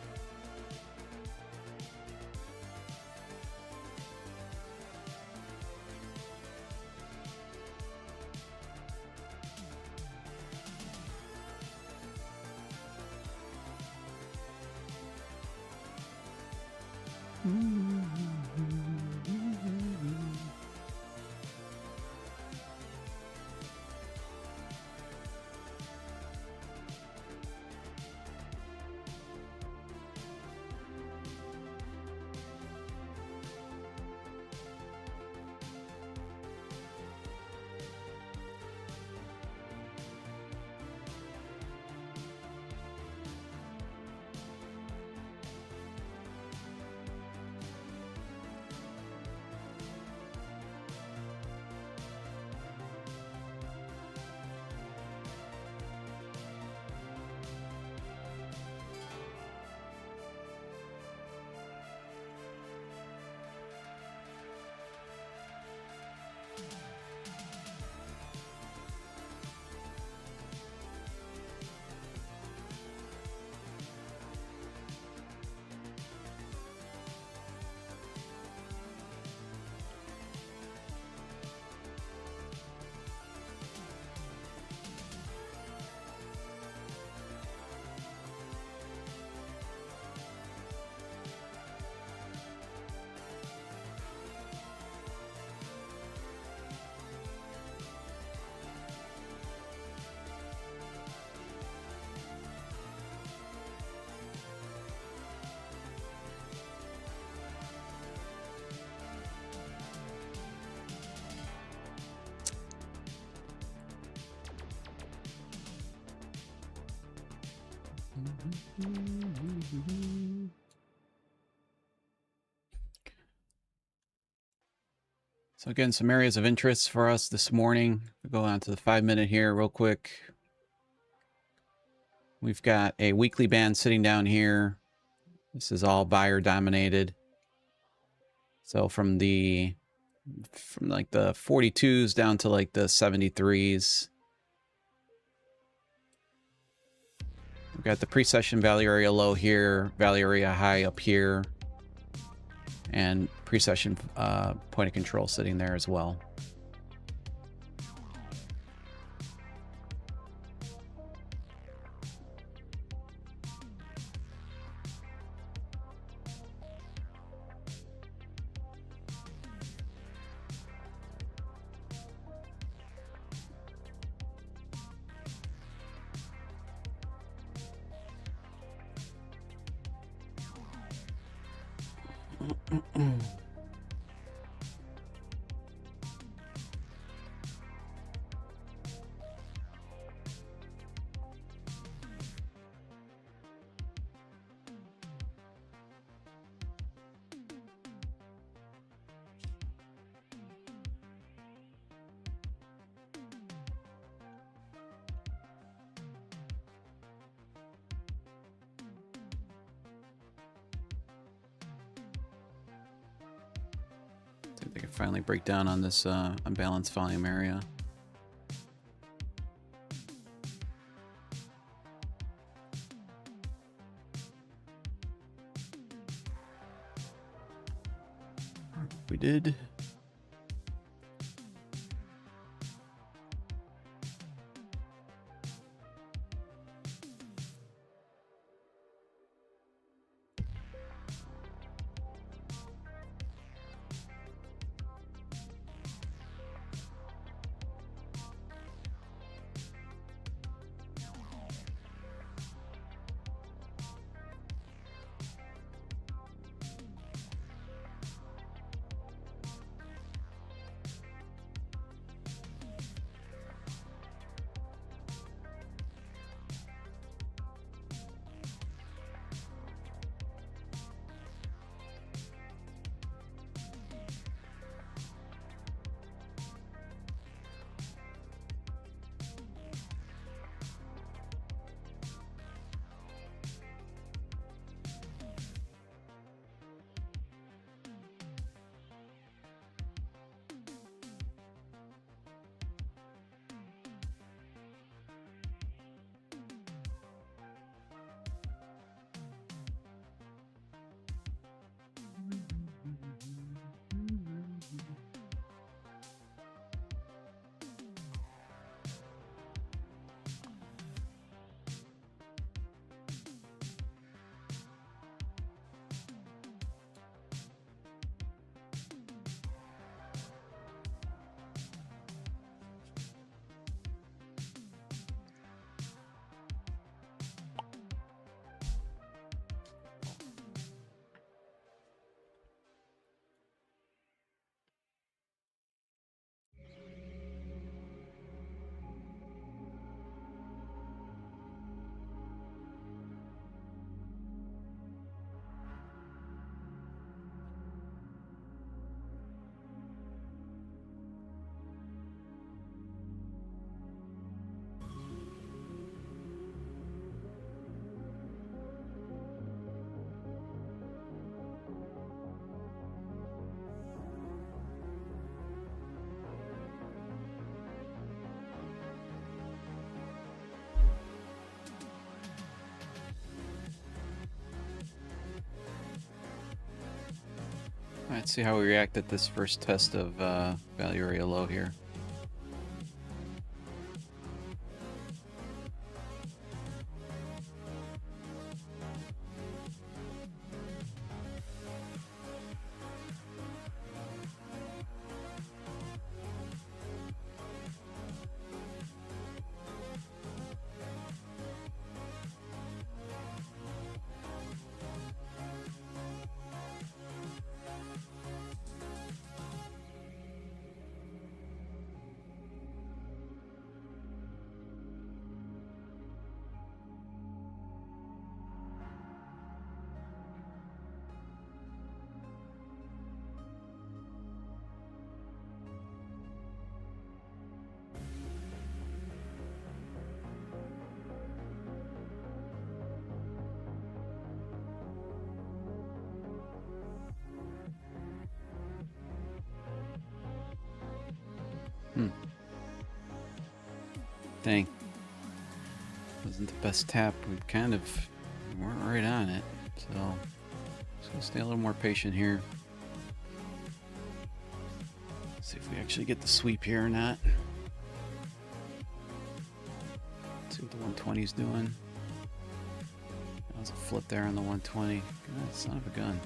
So again, some areas of interest for us this morning. We'll go on to the 5-minute here real quick. We've got a weekly band sitting down here. This is all buyer dominated. So from like the 42s down to like the 73s. We've got the pre-session value area low here, value area high up here, and pre-session point of control sitting there as well. See if they can finally break down on this unbalanced volume area. We did. Let's see how we react at this first test of value area low here. Dang. Wasn't the best tap. We kind of weren't right on it. So just gonna stay a little more patient here. See if we actually get the sweep here or not. See what the 120 is doing. That was a flip there on the 120. God, son of a gun.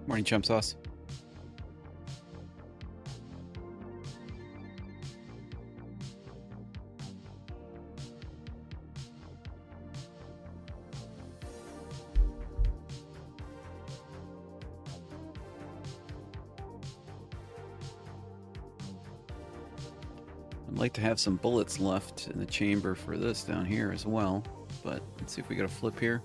Morning, chump sauce. I'd like to have some bullets left in the chamber for this down here as well, but let's see if we get a flip here.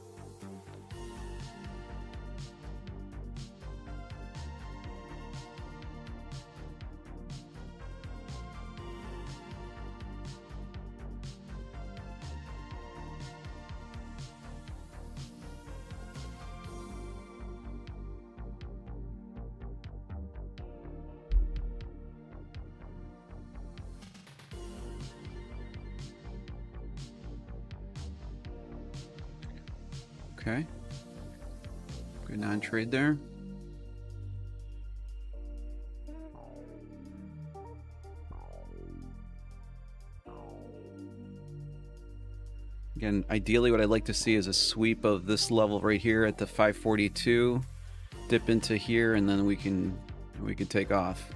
Okay. Good non-trade there. Again, ideally what I'd like to see is a sweep of this level right here at the 542, dip into here, and then we can take off.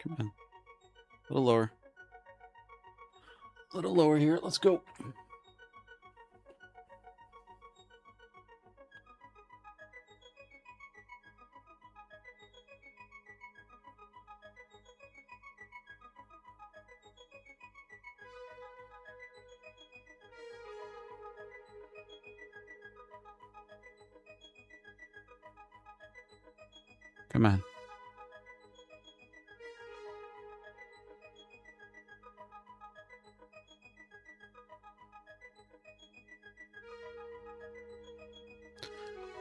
Come on. A little lower. A little lower here. Let's go. Come on.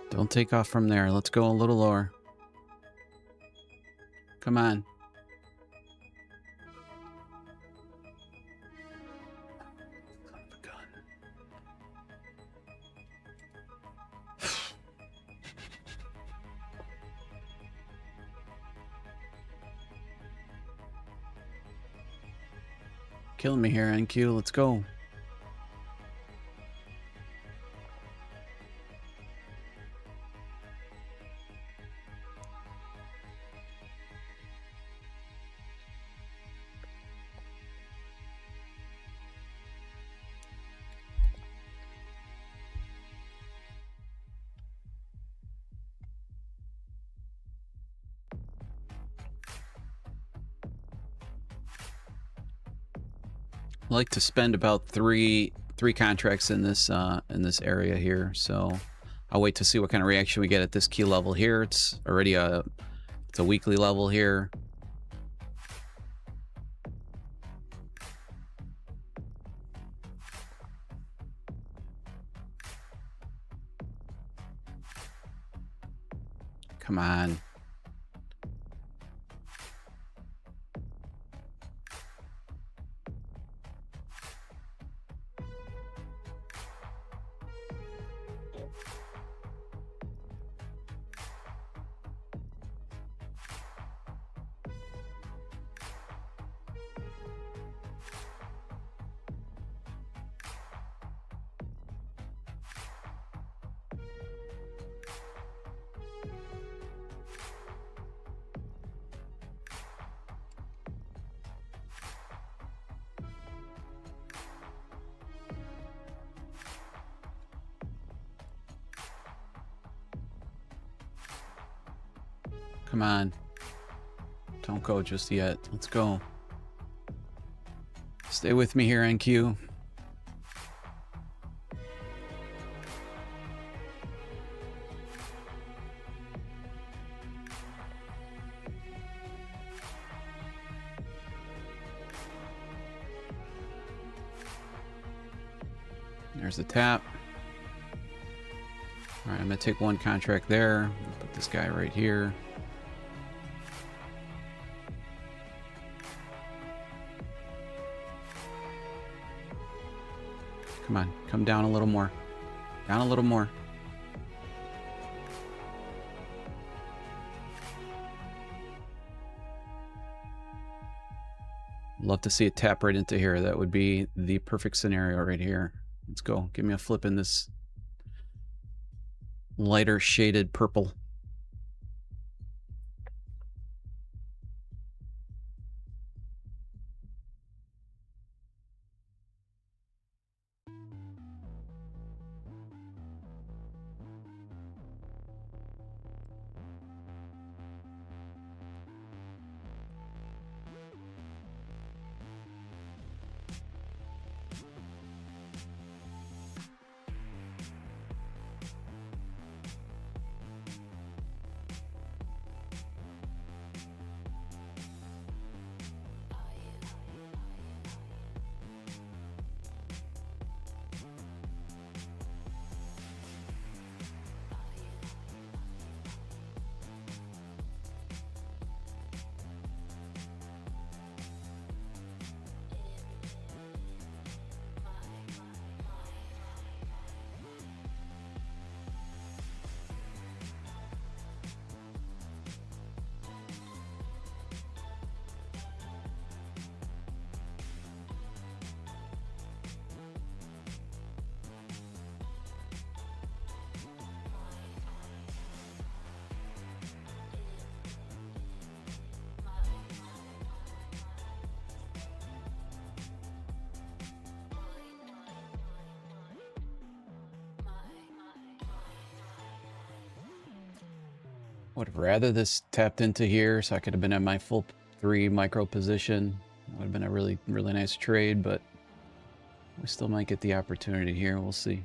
Don't take off from there. Let's go a little lower. Come on. Son of a gun. Killing me here, NQ. Let's go. I like to spend about three contracts in this area here, so I'll wait to see what kind of reaction we get at this key level here. It's already it's a weekly level here. Come on. Come on. Don't go just yet. Let's go. Stay with me here, NQ. There's the tap. All right, I'm gonna take one contract there. Put this guy right here. Come on, come down a little more. Down a little more. Love to see it tap right into here. That would be the perfect scenario right here. Let's go. Give me a flip in this lighter shaded purple. would have rather this tapped into here so I could have been at my full 3 micro position. It would have been a really, really nice trade, but we still might get the opportunity here. We'll see.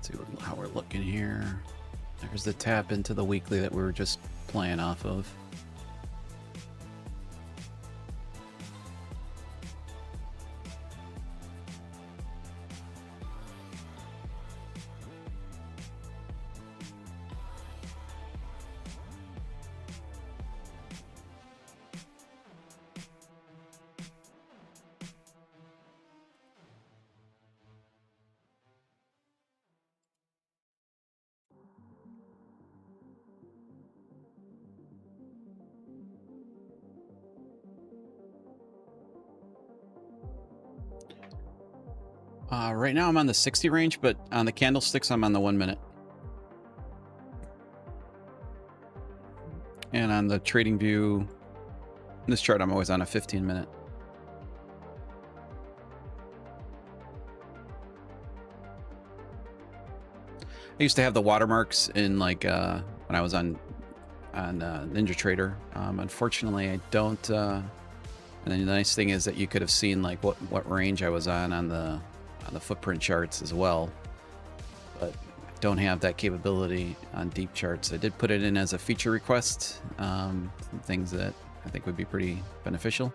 See how we're looking here. There's the tap into the weekly that we were just playing off of. Right now I'm on the 60 range, but on the candlesticks I'm on the 1 minute. And on the trading view, in this chart I'm always on a 15 minute. I used to have the watermarks in like when I was on Ninja Trader. Unfortunately I don't, and then the nice thing is that you could have seen like what range I was on the footprint charts as well, but I don't have that capability on DeepCharts. I did put it in as a feature request, some things that I think would be pretty beneficial.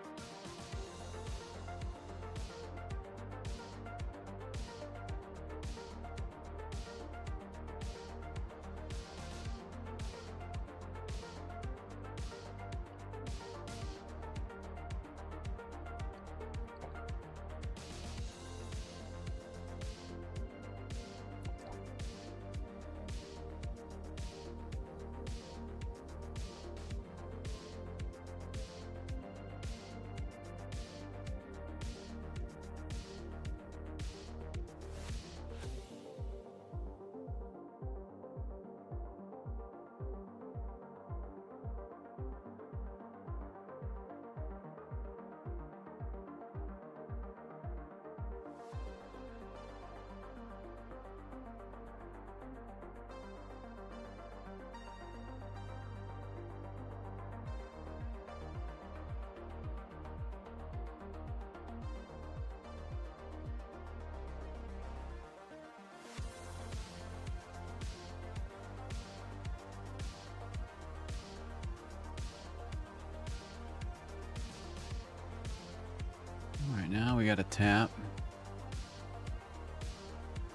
All right, now we got a tap.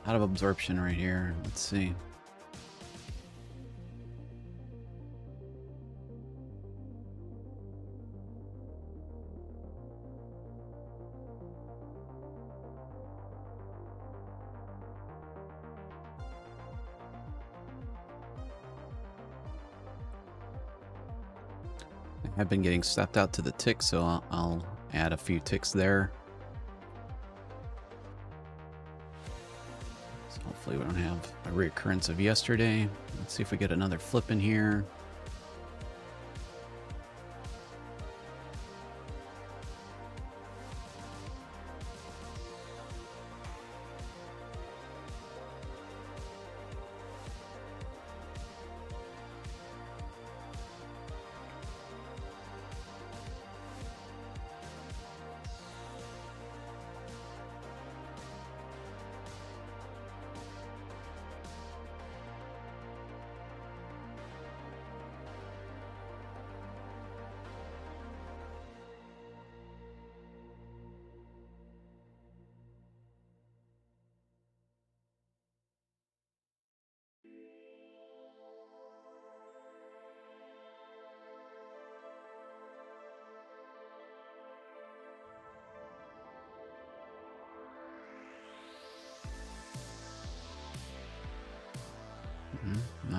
Out of absorption right here. Let's see. I've been getting stepped out to the tick, so I'll add a few ticks there. So hopefully we don't have a reoccurrence of yesterday. Let's see if we get another flip in here.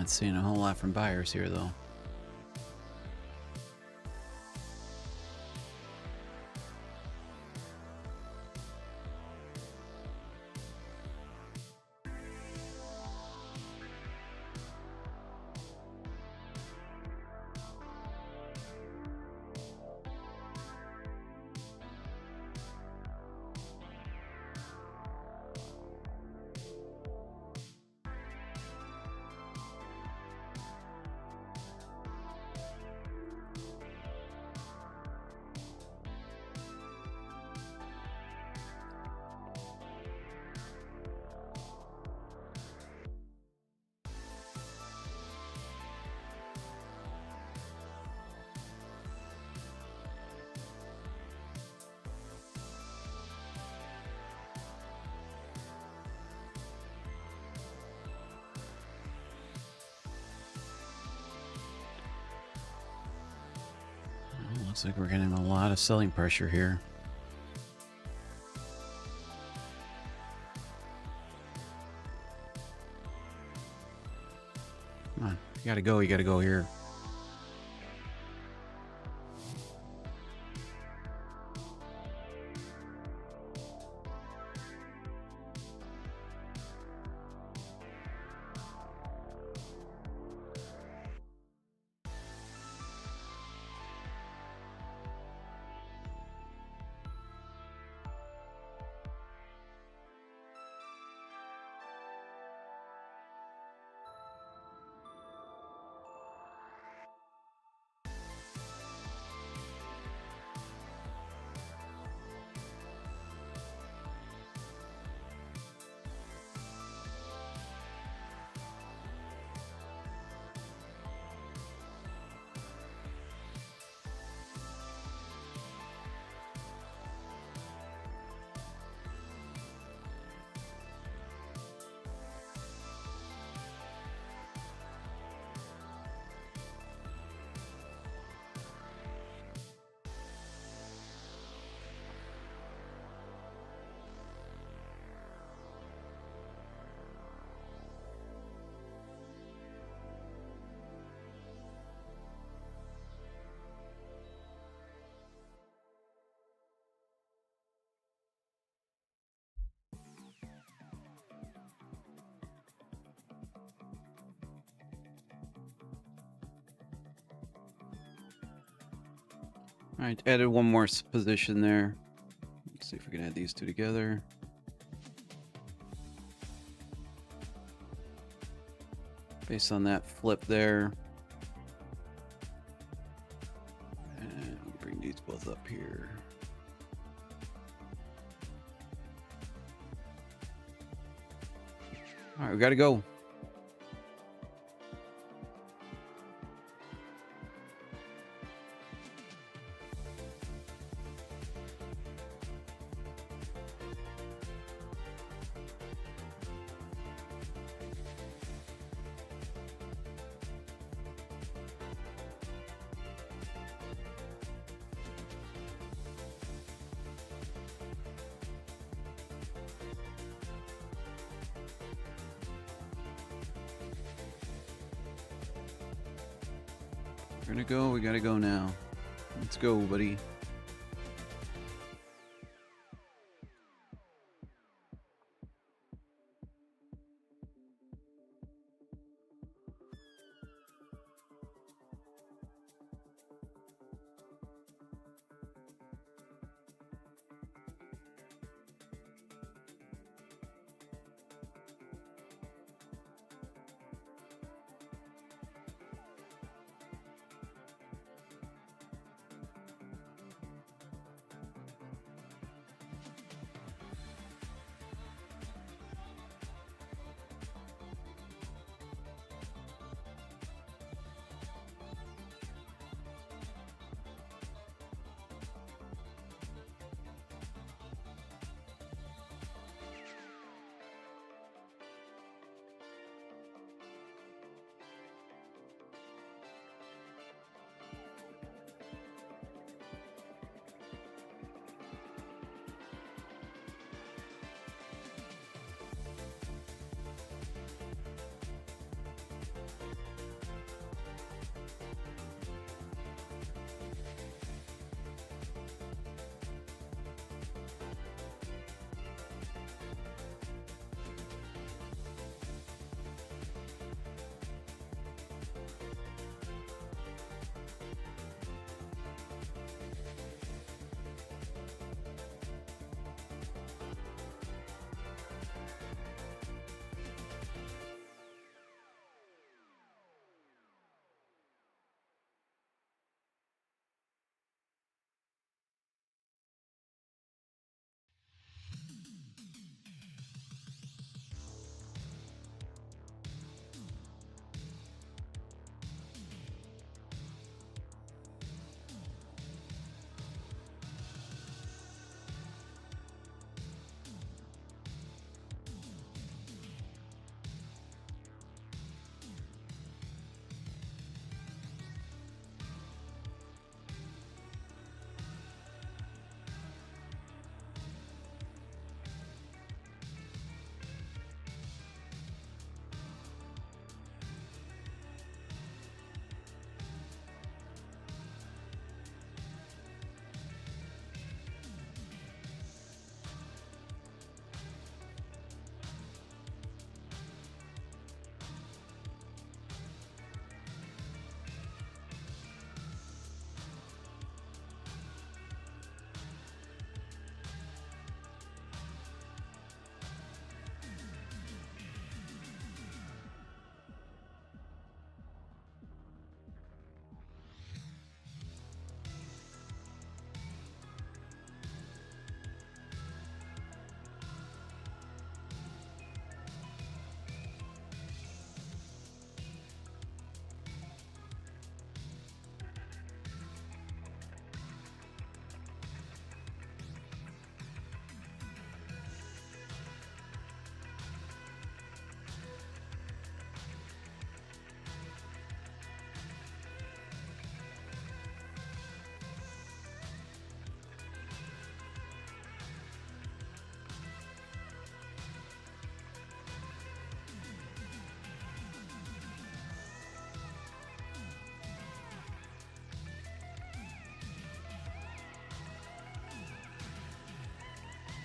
Not seeing a whole lot from buyers here, though. Looks like we're getting a lot of selling pressure here. Come on, you gotta go here. All right, added one more position there. Let's see if we can add these two together. Based on that flip there. And we'll bring these both up here. All right, we got to go. We're gonna go, we gotta go now. Let's go, buddy.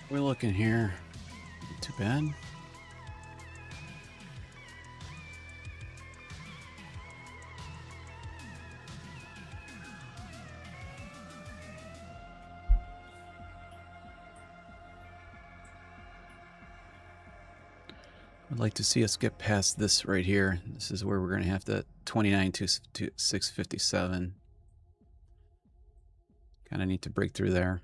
We're looking here. Not too bad. I'd like to see us get past this right here. This is where we're going to have the 29 to 657. Kind of need to break through there.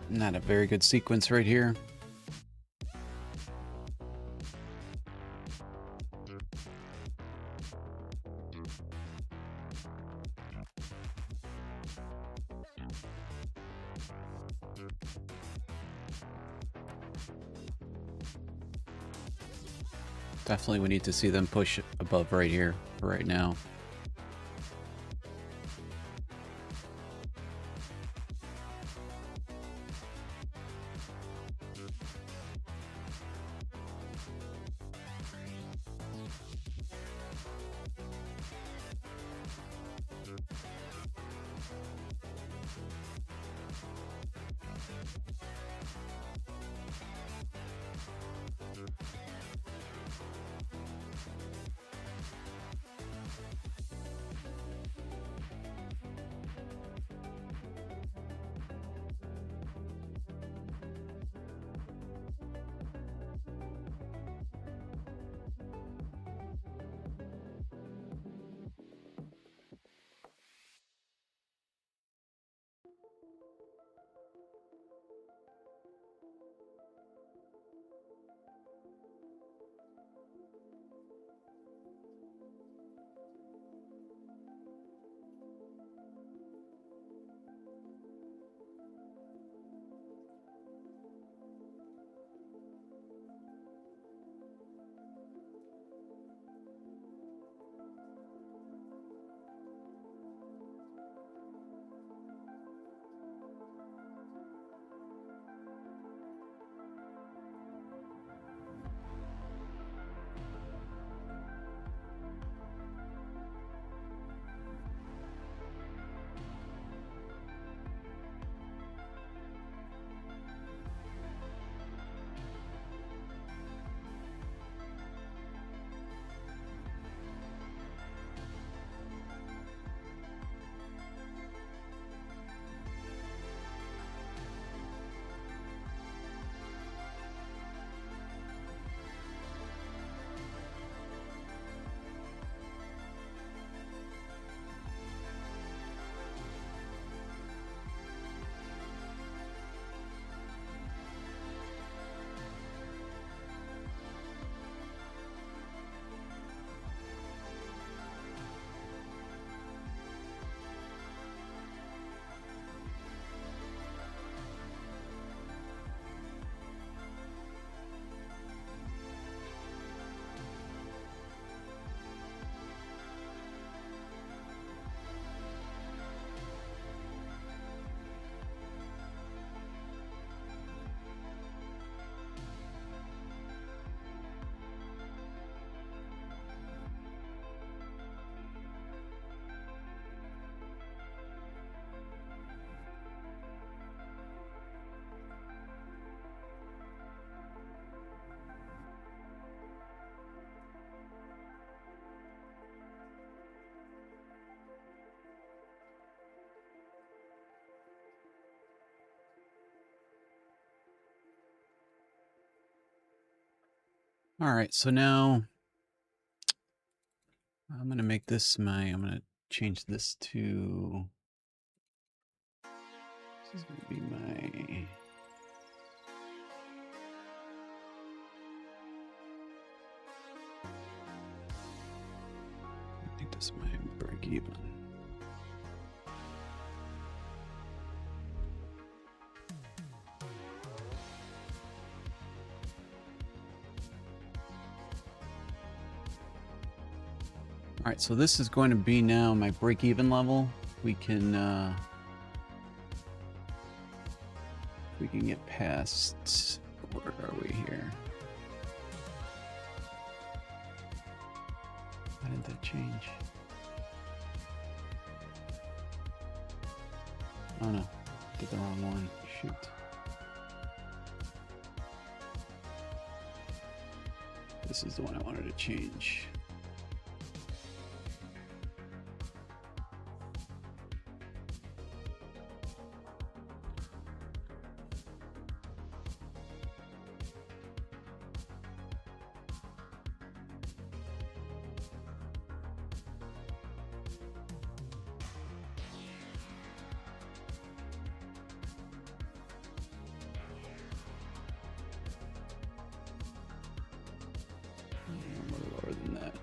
Not a very good sequence right here. Definitely we need to see them push above right here for right now. All right, so now I'm going to make this I'm going to change this to, this is going to be my, I think this is my break even. All right, so this is going to be now my break-even level. We can get past, where are we here? Why did that change? Oh no, did the wrong one, shoot. This is the one I wanted to change. A little lower than that.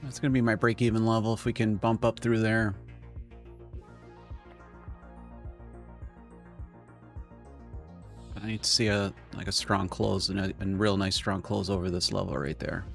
That's going to be my break-even level. If we can bump up through there. I need to see a strong close and a real nice strong close over this level right there.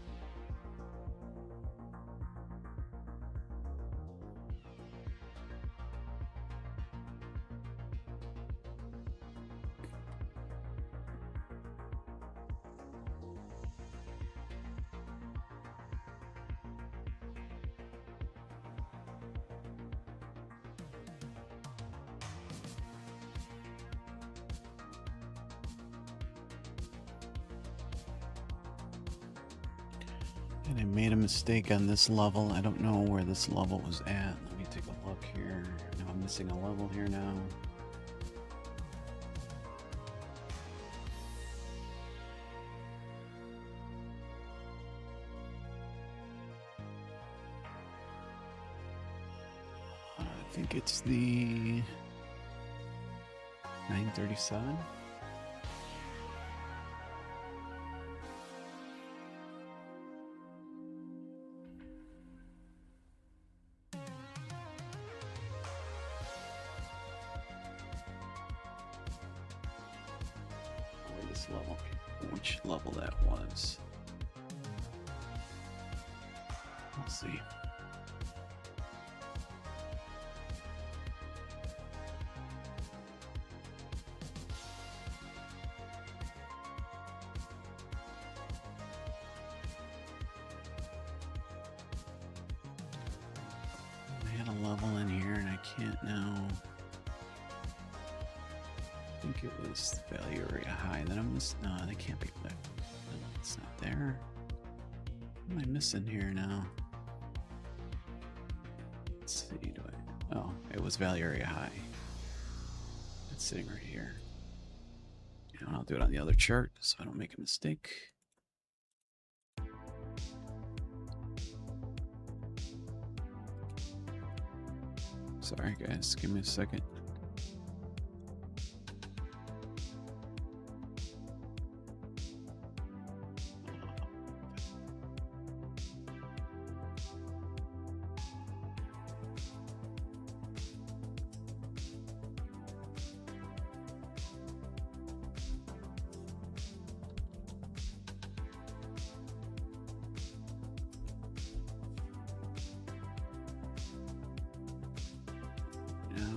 And I made a mistake on this level. I don't know where this level was at. Let me take a look here. Now I'm missing a level here now. I think it's the 937. This level, which level that was. We'll see. I had a level in here and I can't now. I think it was value area high. Then I'm missing. No, that can't be. No, it's not there. What am I missing here now? Let's see. Do I? Oh, it was value area high. It's sitting right here. You know, I'll do it on the other chart so I don't make a mistake. Sorry, guys. Give me a second.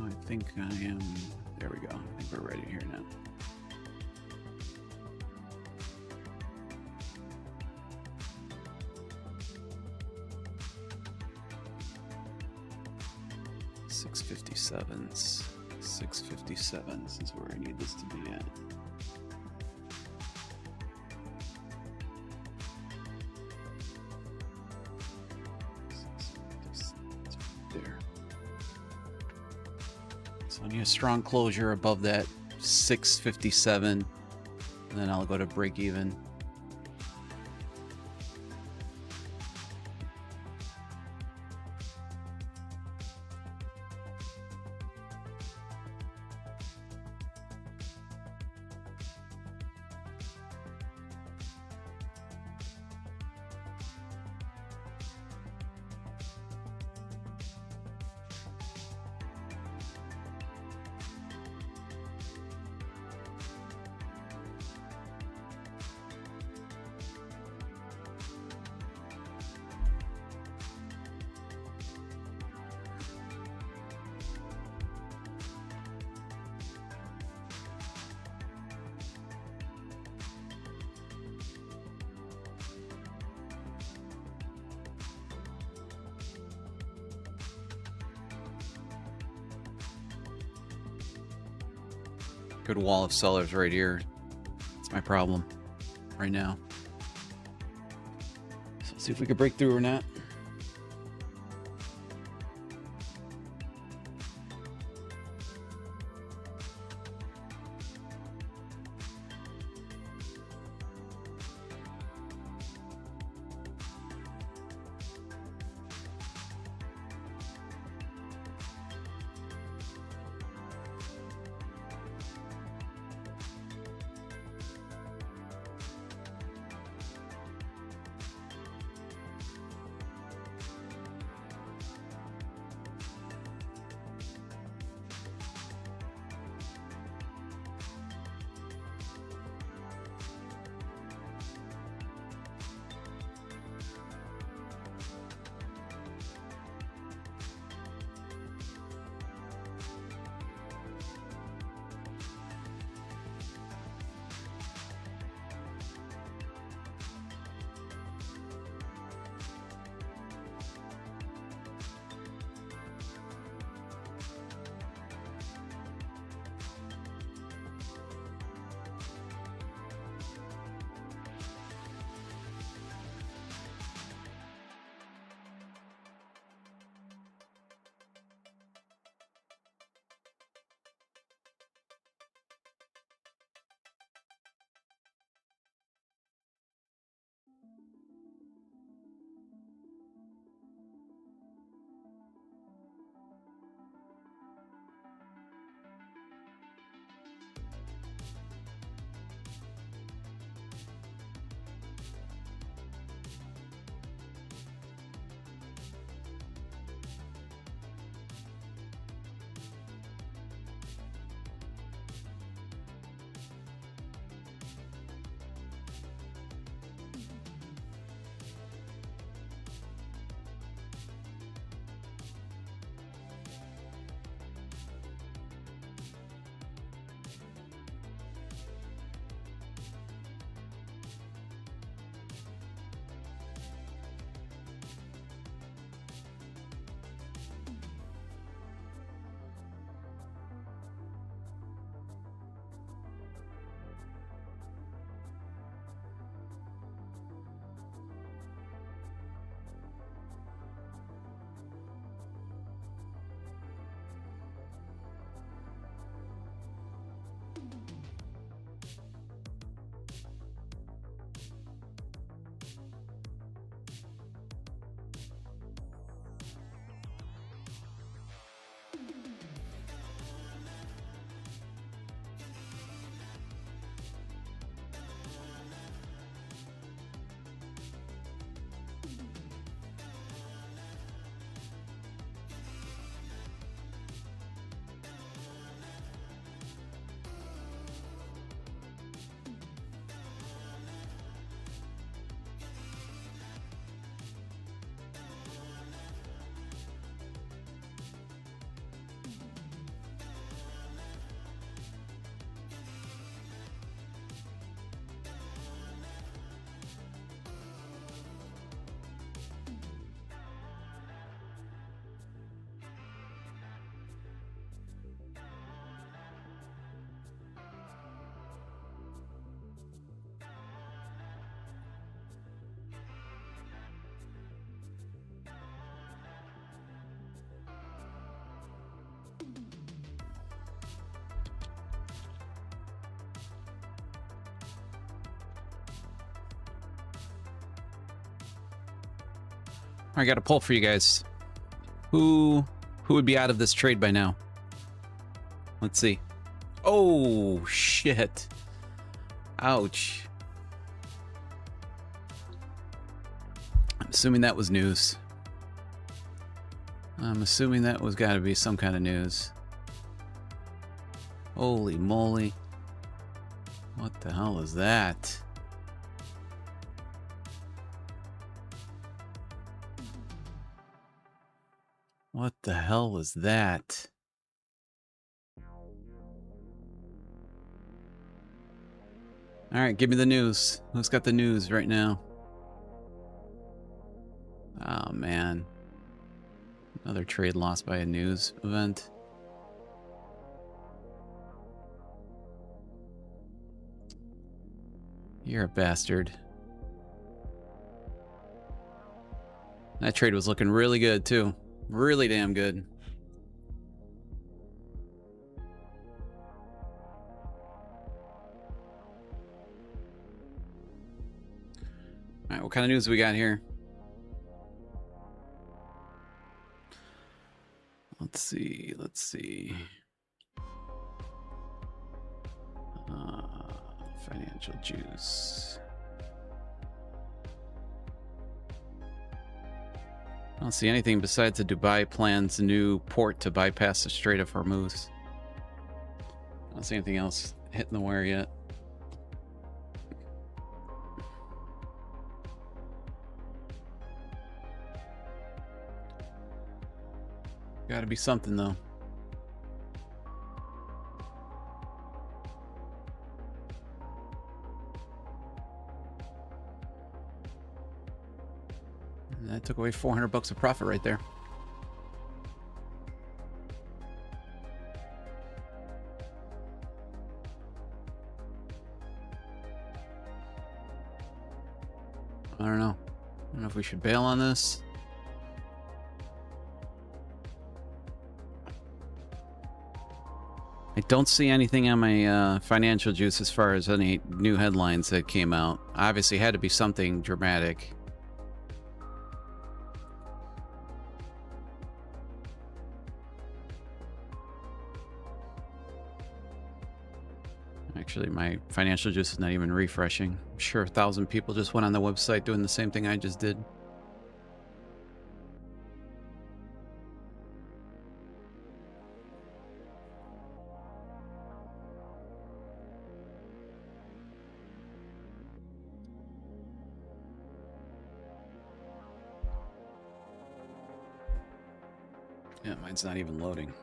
I think I am. There we go. I think we're ready here now. $657s. 657s is where I need this to be at. There. So I need a strong closure above that 657, and then I'll go to break even. Good wall of sellers right here. That's my problem right now. So let's see if we can break through or not. I got a poll for you guys. Who would be out of this trade by now? Let's see. Oh, shit. Ouch. I'm assuming that was news. I'm assuming that was got to be some kind of news. Holy moly. What the hell is that? What the hell was that? All right, give me the news. Who's got the news right now? Oh, man. Another trade lost by a news event. You're a bastard. That trade was looking really good, too. Really damn good. All right, what kind of news we got here? Let's see. Let's see. Financial juice. I don't see anything besides the Dubai plans new port to bypass the Strait of Hormuz. I don't see anything else hitting the wire yet. Gotta be something, though. And that took away $400 of profit right there. I don't know. I don't know if we should bail on this. I don't see anything on my financial juice as far as any new headlines that came out. Obviously, had to be something dramatic. Actually, my financial juice is not even refreshing. I'm sure 1,000 people just went on the website doing the same thing I just did. Yeah, mine's not even loading.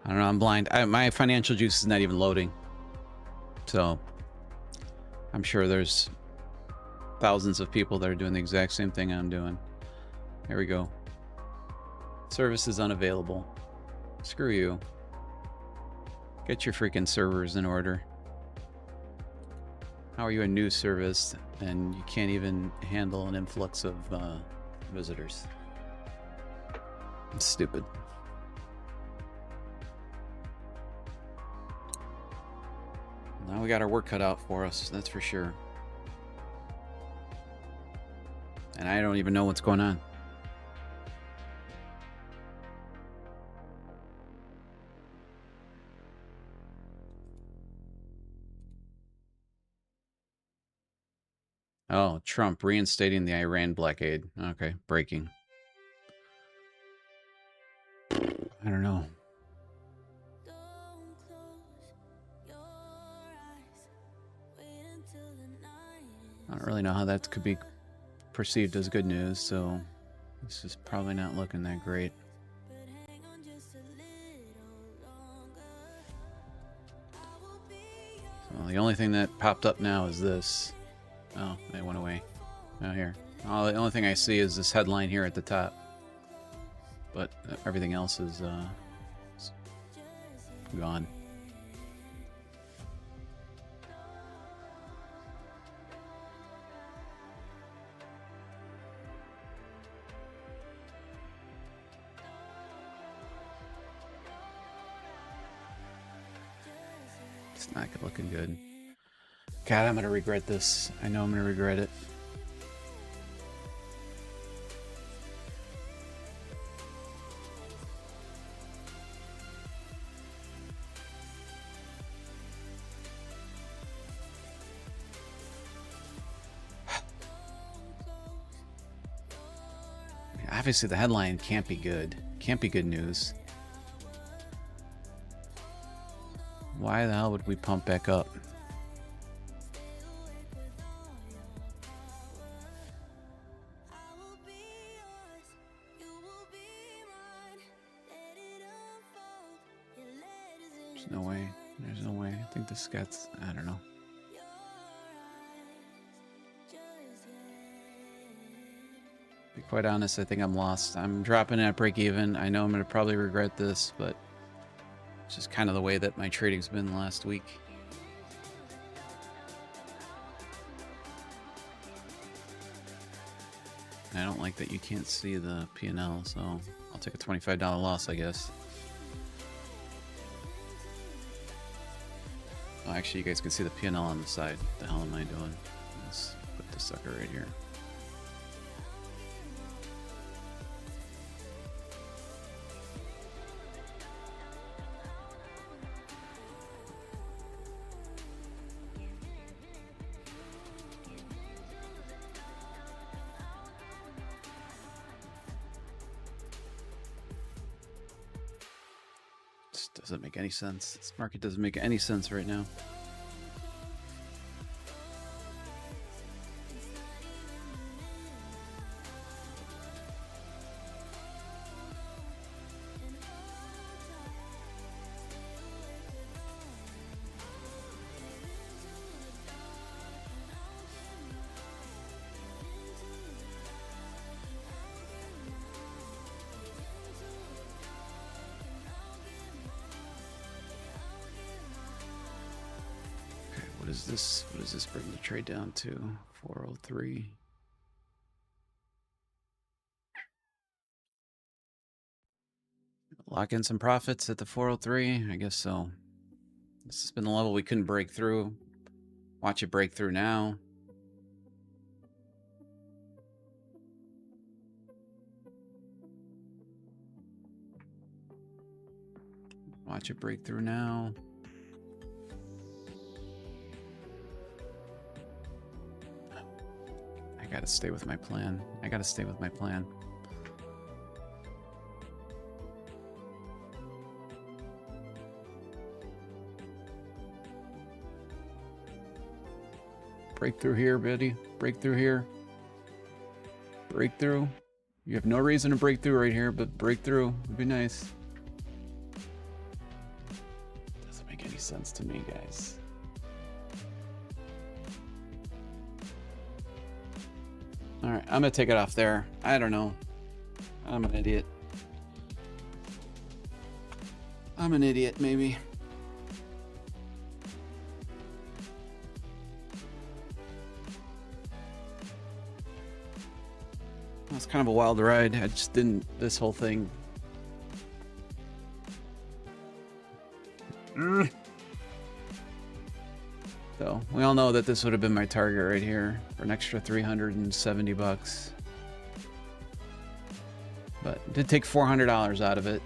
I don't know, I'm blind. My financial juice is not even loading. So, I'm sure there's thousands of people that are doing the exact same thing I'm doing. Here we go. Service is unavailable. Screw you. Get your freaking servers in order. How are you a news service and you can't even handle an influx of visitors? It's stupid. Now we got our work cut out for us, that's for sure. And I don't even know what's going on. Oh, Trump reinstating the Iran blockade. Okay, breaking. I don't know. I don't really know how that could be perceived as good news, so this is probably not looking that great. So the only thing that popped up now is this. Oh, it went away. Oh, here. Oh, the only thing I see is this headline here at the top. But everything else is gone. It's not looking good. God, I'm gonna regret this. I know I'm gonna regret it. Obviously, the headline can't be good. Can't be good news. Why the hell would we pump back up? There's no way. There's no way. I think this gets, I don't know. To be quite honest, I think I'm lost. I'm dropping at break even. I know I'm going to probably regret this, but it's just kind of the way that my trading's been the last week. I don't like that you can't see the P&L, so I'll take a $25 loss, I guess. Oh, actually, you guys can see the P&L on the side. What the hell am I doing? Let's put this sucker right here. This doesn't make any sense. This market doesn't make any sense right now. What is this? What does this bring the trade down to? 403. Lock in some profits at the 403? I guess so. This has been the level we couldn't break through. Watch it break through now. Watch it break through now. I gotta stay with my plan. I gotta stay with my plan. Breakthrough here, buddy. Breakthrough here. Breakthrough. You have no reason to break through right here, but breakthrough would be nice. Doesn't make any sense to me, guys. All right, I'm gonna take it off there. I don't know. I'm an idiot. I'm an idiot, maybe. It's kind of a wild ride. I just didn't, this whole thing. So we all know that this would have been my target right here for an extra 370 bucks. But it did take $400 out of it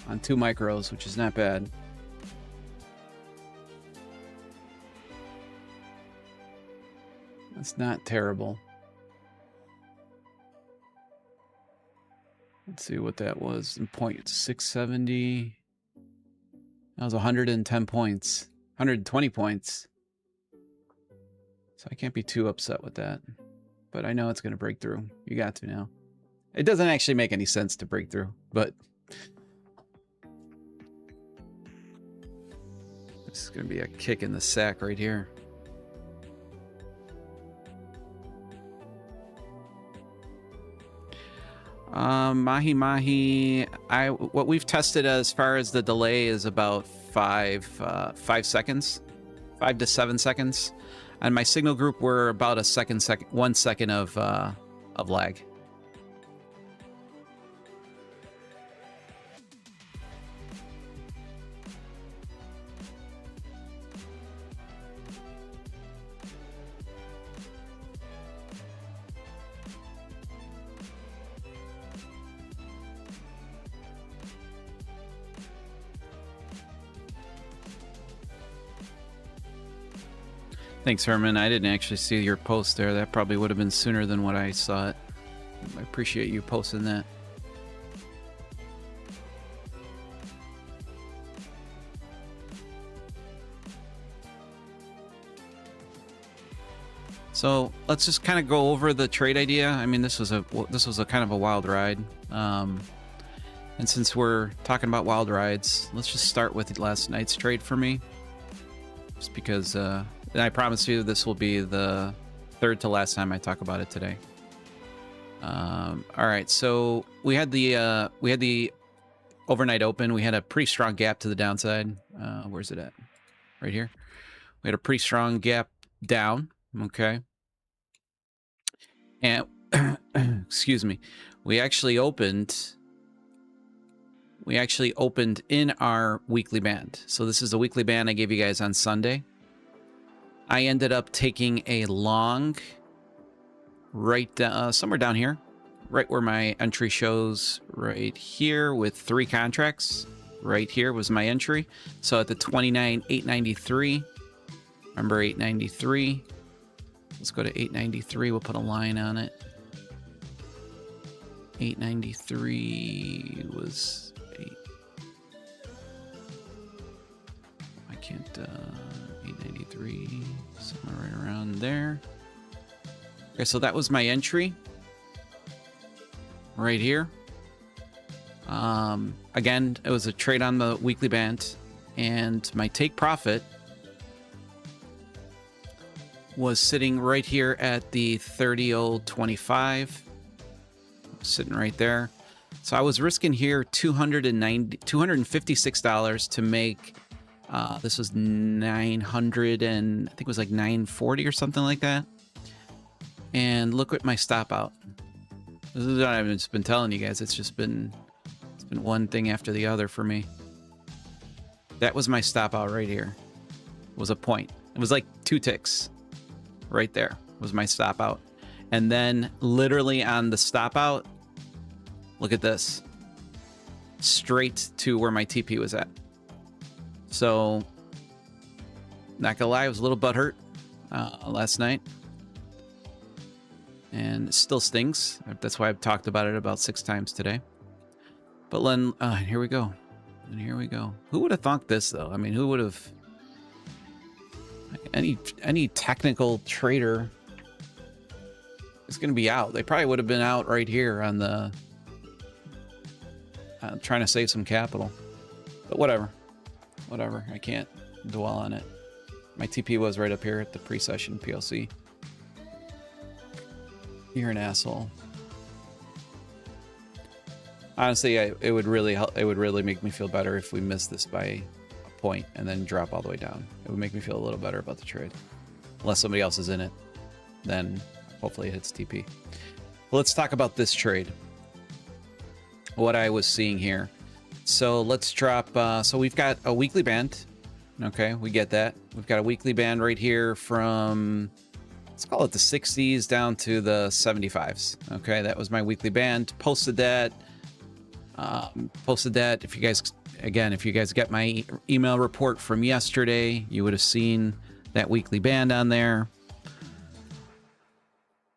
on 2 micros, which is not bad. That's not terrible. Let's see what that was in point 670. That was 110 points, 120 points. So I can't be too upset with that. But I know it's going to break through. You got to now. It doesn't actually make any sense to break through, but this is going to be a kick in the sack right here. Mahi Mahi, what we've tested as far as the delay is about 5 seconds, 5 to 7 seconds. And my signal group, we're about a 1 second of lag. Thanks, Herman. I didn't actually see your post there. That probably would have been sooner than what I saw it. I appreciate you posting that. So let's just kind of go over the trade idea. I mean, this was a kind of a wild ride. And since we're talking about wild rides, let's just start with last night's trade for me. Just because, and I promise you this will be the third to last time I talk about it today. All right, so we had the overnight open. We had a pretty strong gap to the downside. Where's it at? Right here. We had a pretty strong gap down. Okay. And excuse me. We actually opened in our weekly band. So this is the weekly band I gave you guys on Sunday. I ended up taking a long right somewhere down here, right where my entry shows, right here with 3 contracts. Right here was my entry. So at the 29,893, remember 893. Let's go to 893. We'll put a line on it. 893 was 8. I can't. 893, somewhere right around there. Okay, so that was my entry right here. Again, it was a trade on the weekly band, and my take profit was sitting right here at the 30.025, sitting right there. So I was risking here $256 to make. This was 900 and I think it was like 940 or something like that. And look at my stop out. This is what I've just been telling you guys. It's been one thing after the other for me. That was my stop out right here. It was a point. It was like 2 ticks. Right there was my stop out. And then literally on the stop out, look at this. Straight to where my TP was at. So, not gonna lie, I was a little butthurt last night. And it still stings. That's why I've talked about it about 6 times today. But then, here we go. And here we go. Who would have thought this, though? I mean, who would have... Any technical trader is going to be out. They probably would have been out right here on the... trying to save some capital. But whatever. Whatever. I can't dwell on it. My TP was right up here at the pre-session PLC. You're an asshole. Honestly, it would really help. It would really make me feel better if we missed this by a point and then drop all the way down. It would make me feel a little better about the trade. Unless somebody else is in it, then hopefully it hits TP. Well, let's talk about this trade. What I was seeing here. So let's drop. So we've got a weekly band. Okay, we get that. We've got a weekly band right here from, let's call it the 60s down to the 75s. Okay, that was my weekly band. Posted that. If you guys, again, if you guys get my email report from yesterday, you would have seen that weekly band on there.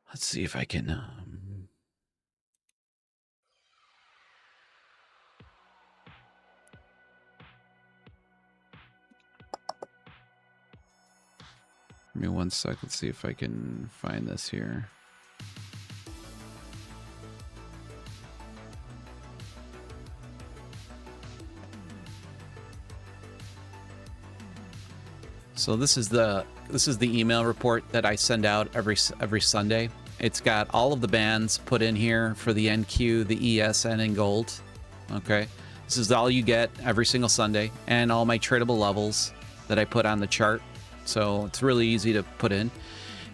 Let's see if I can. Give me 1 sec. Let's see if I can find this here. So this is the email report that I send out every Sunday. It's got all of the bands put in here for the NQ, the ESN, and gold. Okay, this is all you get every single Sunday, and all my tradable levels that I put on the chart. So it's really easy to put in.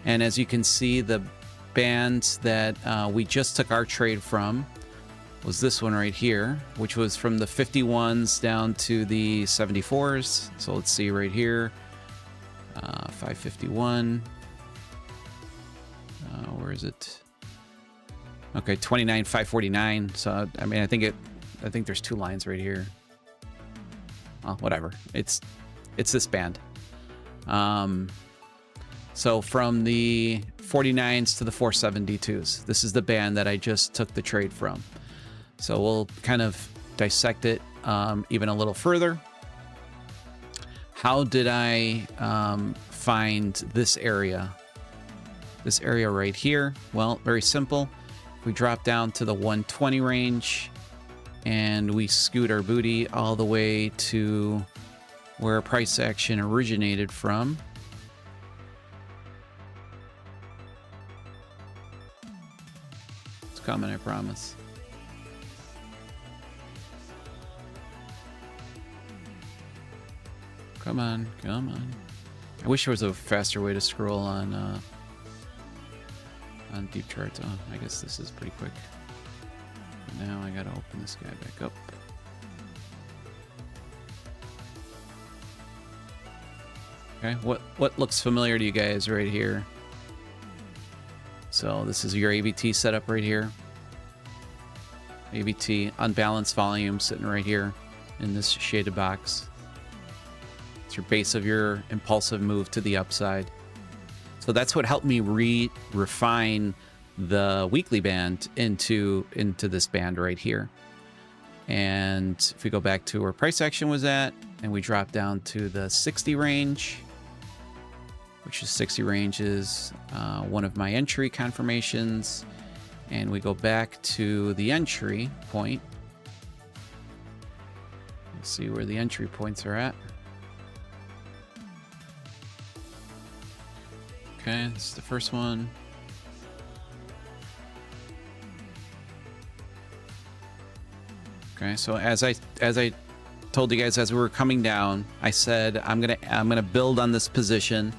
And as you can see, the bands that we just took our trade from was this one right here, which was from the 51s down to the 74s. So let's see right here. 551. Where is it? Okay, 29,549. So I mean, I think there's 2 lines right here. Well, whatever. It's this band. So from the 49s to the 472s, this is the band that I just took the trade from. So we'll kind of dissect it even a little further. How did I find this area? This area right here? Well, very simple. We drop down to the 120 range and we scoot our booty all the way to where price action originated from. It's coming, I promise. Come on, come on. I wish there was a faster way to scroll on DeepCharts. Oh, I guess this is pretty quick. Now I gotta open this guy back up. Okay, what looks familiar to you guys right here? So this is your ABT setup right here. ABT, unbalanced volume sitting right here in this shaded box. It's your base of your impulsive move to the upside. So that's what helped me refine the weekly band into this band right here. And if we go back to where price action was at, and we drop down to the 60 range, which is 60 range is one of my entry confirmations, and we go back to the entry point. Let's see where the entry points are at. Okay, this is the first one. Okay, so as I told you guys as we were coming down, I said I'm gonna build on this position.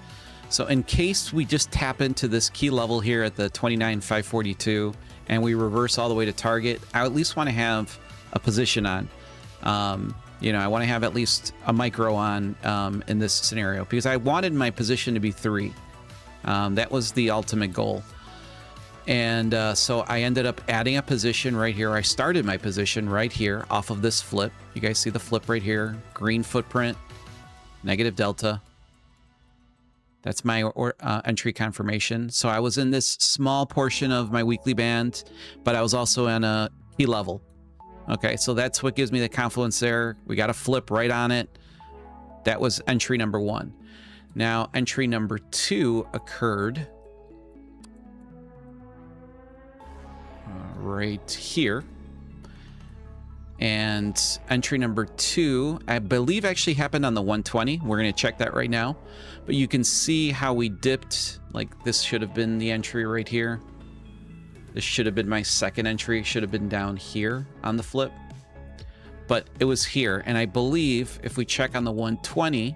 So in case we just tap into this key level here at the 29,542 and we reverse all the way to target, I at least want to have a position on. You know, I want to have at least a micro on in this scenario because I wanted my position to be 3. That was the ultimate goal. And so I ended up adding a position right here. I started my position right here off of this flip. You guys see the flip right here, green footprint, negative delta. That's my entry confirmation. So I was in this small portion of my weekly band, but I was also in a key level. Okay, so that's what gives me the confluence there. We got a flip right on it. That was entry number 1. Now, entry number 2 occurred right here. And entry number 2, I believe, actually happened on the 120. We're going to check that right now. But you can see how we dipped. Like, this should have been the entry right here. This should have been my second entry. It should have been down here on the flip. But it was here. And I believe if we check on the 120...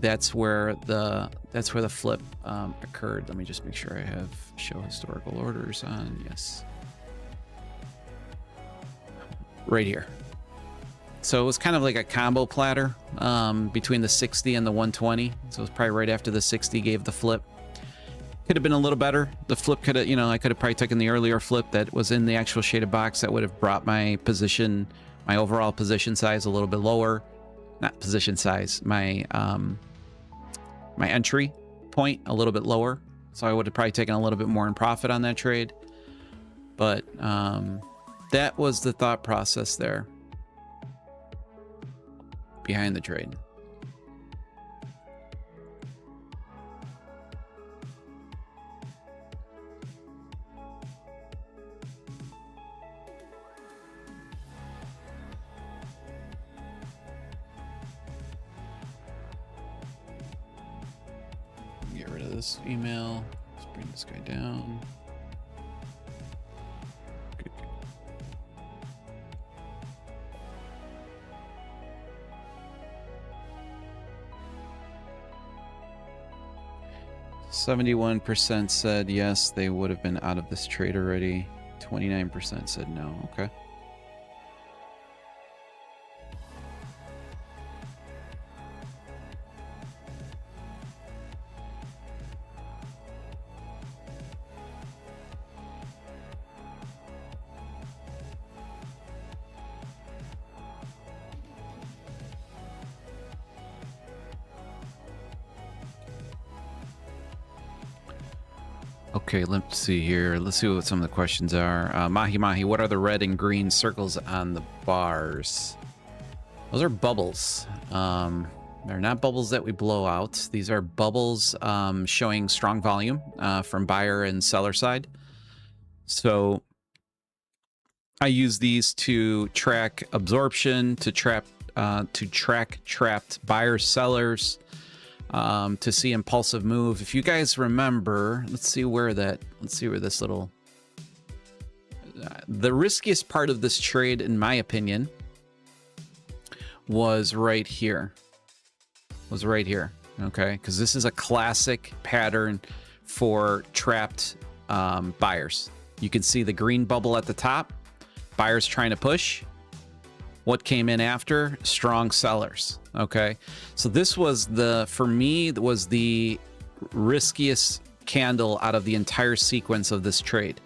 that's where the flip occurred. Let me just make sure I have show historical orders on. Yes. Right here. So it was kind of like a combo platter between the 60 and the 120. So it was probably right after the 60 gave the flip. Could have been a little better. The flip could have, I could have probably taken the earlier flip that was in the actual shaded box. That would have brought my position, my overall position size a little bit lower. Not position size, my my entry point a little bit lower. So I would have probably taken a little bit more in profit on that trade. But that was the thought process there behind the trade. Get rid of this email. Let's bring this guy down. Good. 71% said yes, they would have been out of this trade already. 29% said no. Okay. Okay, let's see here. Let's see what some of the questions are. Mahi Mahi, what are the red and green circles on the bars? Those are bubbles. They're not bubbles that we blow out. These are bubbles showing strong volume from buyer and seller side. So I use these to track absorption, to track trapped buyers, sellers, to see impulsive move. If you guys remember, let's see where this little, the riskiest part of this trade, in my opinion, was right here. Okay, because this is a classic pattern for trapped buyers. You can see the green bubble at the top, buyers trying to push. What came in after? Strong sellers. Okay, so this was for me, was the riskiest candle out of the entire sequence of this trade.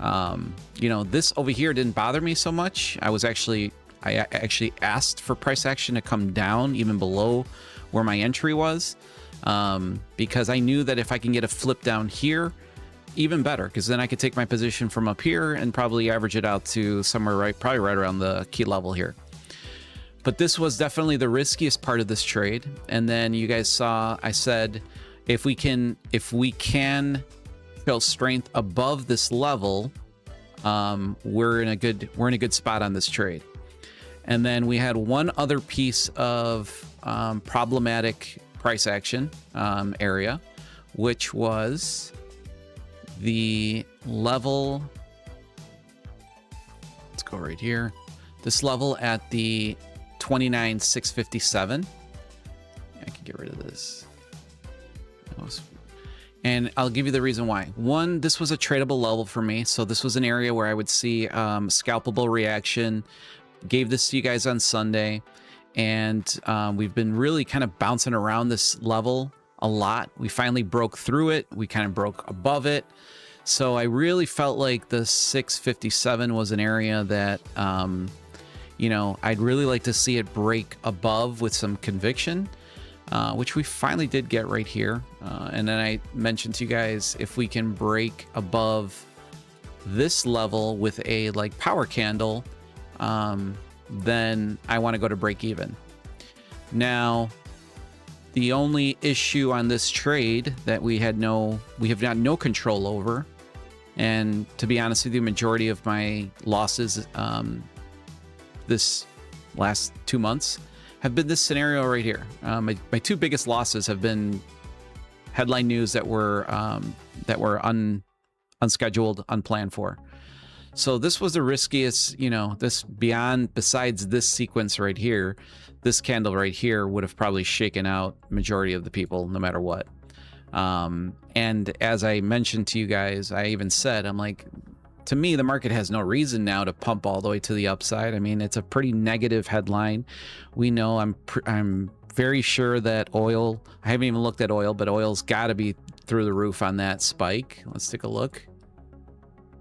You know, this over here didn't bother me so much. I actually asked for price action to come down even below where my entry was, because I knew that if I can get a flip down here, even better, because then I could take my position from up here and probably average it out to somewhere probably right around the key level here. But this was definitely the riskiest part of this trade. And then you guys saw, I said, if we can show strength above this level, we're in a good spot on this trade. And then we had one other piece of problematic price action area, which was the level. Let's go right here. This level at the 29,657. I can get rid of this. And I'll give you the reason why. One, this was a tradable level for me. So this was an area where I would see scalpable reaction. Gave this to you guys on Sunday. And we've been really kind of bouncing around this level a lot. We finally broke through it. We kind of broke above it. So I really felt like the 657 was an area that, you know, I'd really like to see it break above with some conviction, which we finally did get right here. And then I mentioned to you guys, if we can break above this level with a like power candle, then I want to go to break even. Now, the only issue on this trade that we have no control over, and to be honest with you, majority of my losses this last 2 months have been this scenario right here. My two biggest losses have been headline news that were unscheduled, unplanned for. So this was the riskiest, you know, besides this sequence right here, this candle right here would have probably shaken out majority of the people no matter what. And as I mentioned to you guys, I even said, I'm like, to me, the market has no reason now to pump all the way to the upside. I mean, it's a pretty negative headline. We know, I'm very sure that oil, I haven't even looked at oil, but oil's got to be through the roof on that spike. Let's take a look.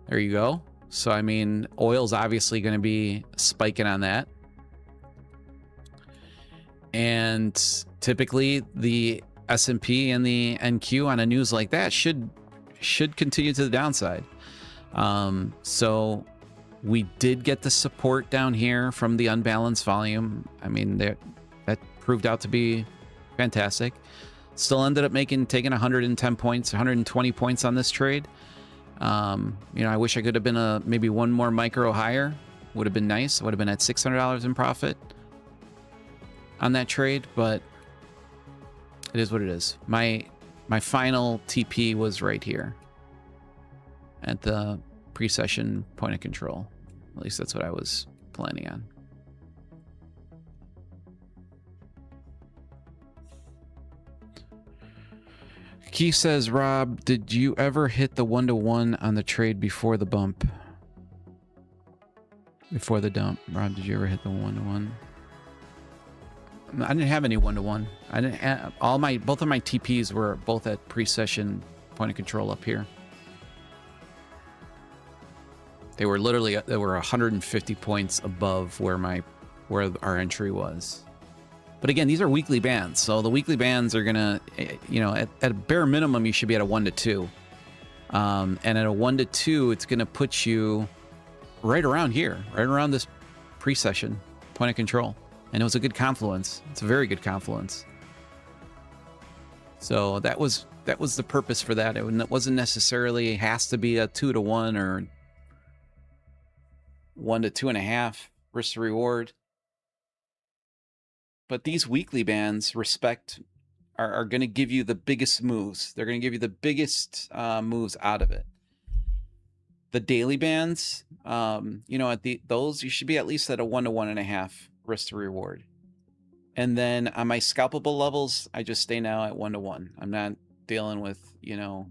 There you go. So, I mean, oil's obviously going to be spiking on that. And typically the S&P and the NQ on a news like that should continue to the downside. So we did get the support down here from the unbalanced volume. I mean, that proved out to be fantastic. Still ended up taking 110 points, 120 points on this trade. You know, I wish I could have been maybe one more micro higher. Would have been nice. Would have been at $600 in profit on that trade, but it is what it is. My final TP was right here at the pre-session point of control. At least that's what I was planning on. Keith says, Rob, did you ever hit the 1-to-1 on the trade before the bump? Before the dump? Rob, did you ever hit the 1-to-1? I didn't have any 1-to-1. I didn't have, both of my TPs were both at pre-session point of control up here. They were 150 points above where our entry was. But again, these are weekly bands, so the weekly bands are gonna, you know, at a bare minimum, you should be at a 1-to-2. And at a 1 to 2, it's going to put you right around here, right around this pre-session point of control. And it was a good confluence. It's a very good confluence. So that was the purpose for that. It wasn't necessarily has to be a 2 to 1 or 1 to 2.5 risk to reward. But these weekly bands are going to give you the biggest moves. They're going to give you the biggest moves out of it. The daily bands, you know, at those you should be at least at a 1 to 1.5 risk to reward. And then on my scalpable levels, I just stay now at 1 to 1. I'm not dealing with, you know,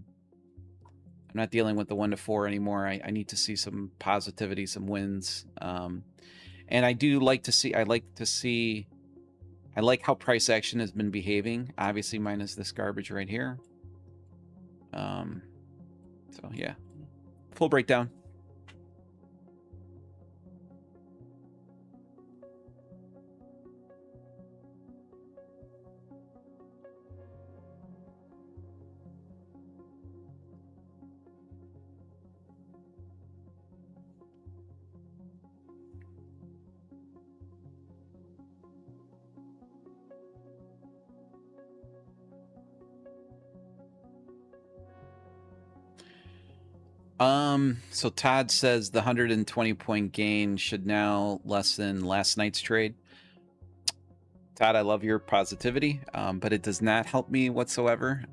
I'm not dealing with the 1 to 4 anymore. I need to see some positivity, some wins. And I do like to see, I like how price action has been behaving, obviously minus this garbage right here. So yeah, full breakdown. So Todd says the 120 point gain should now lessen last night's trade. Todd, I love your positivity, but it does not help me whatsoever.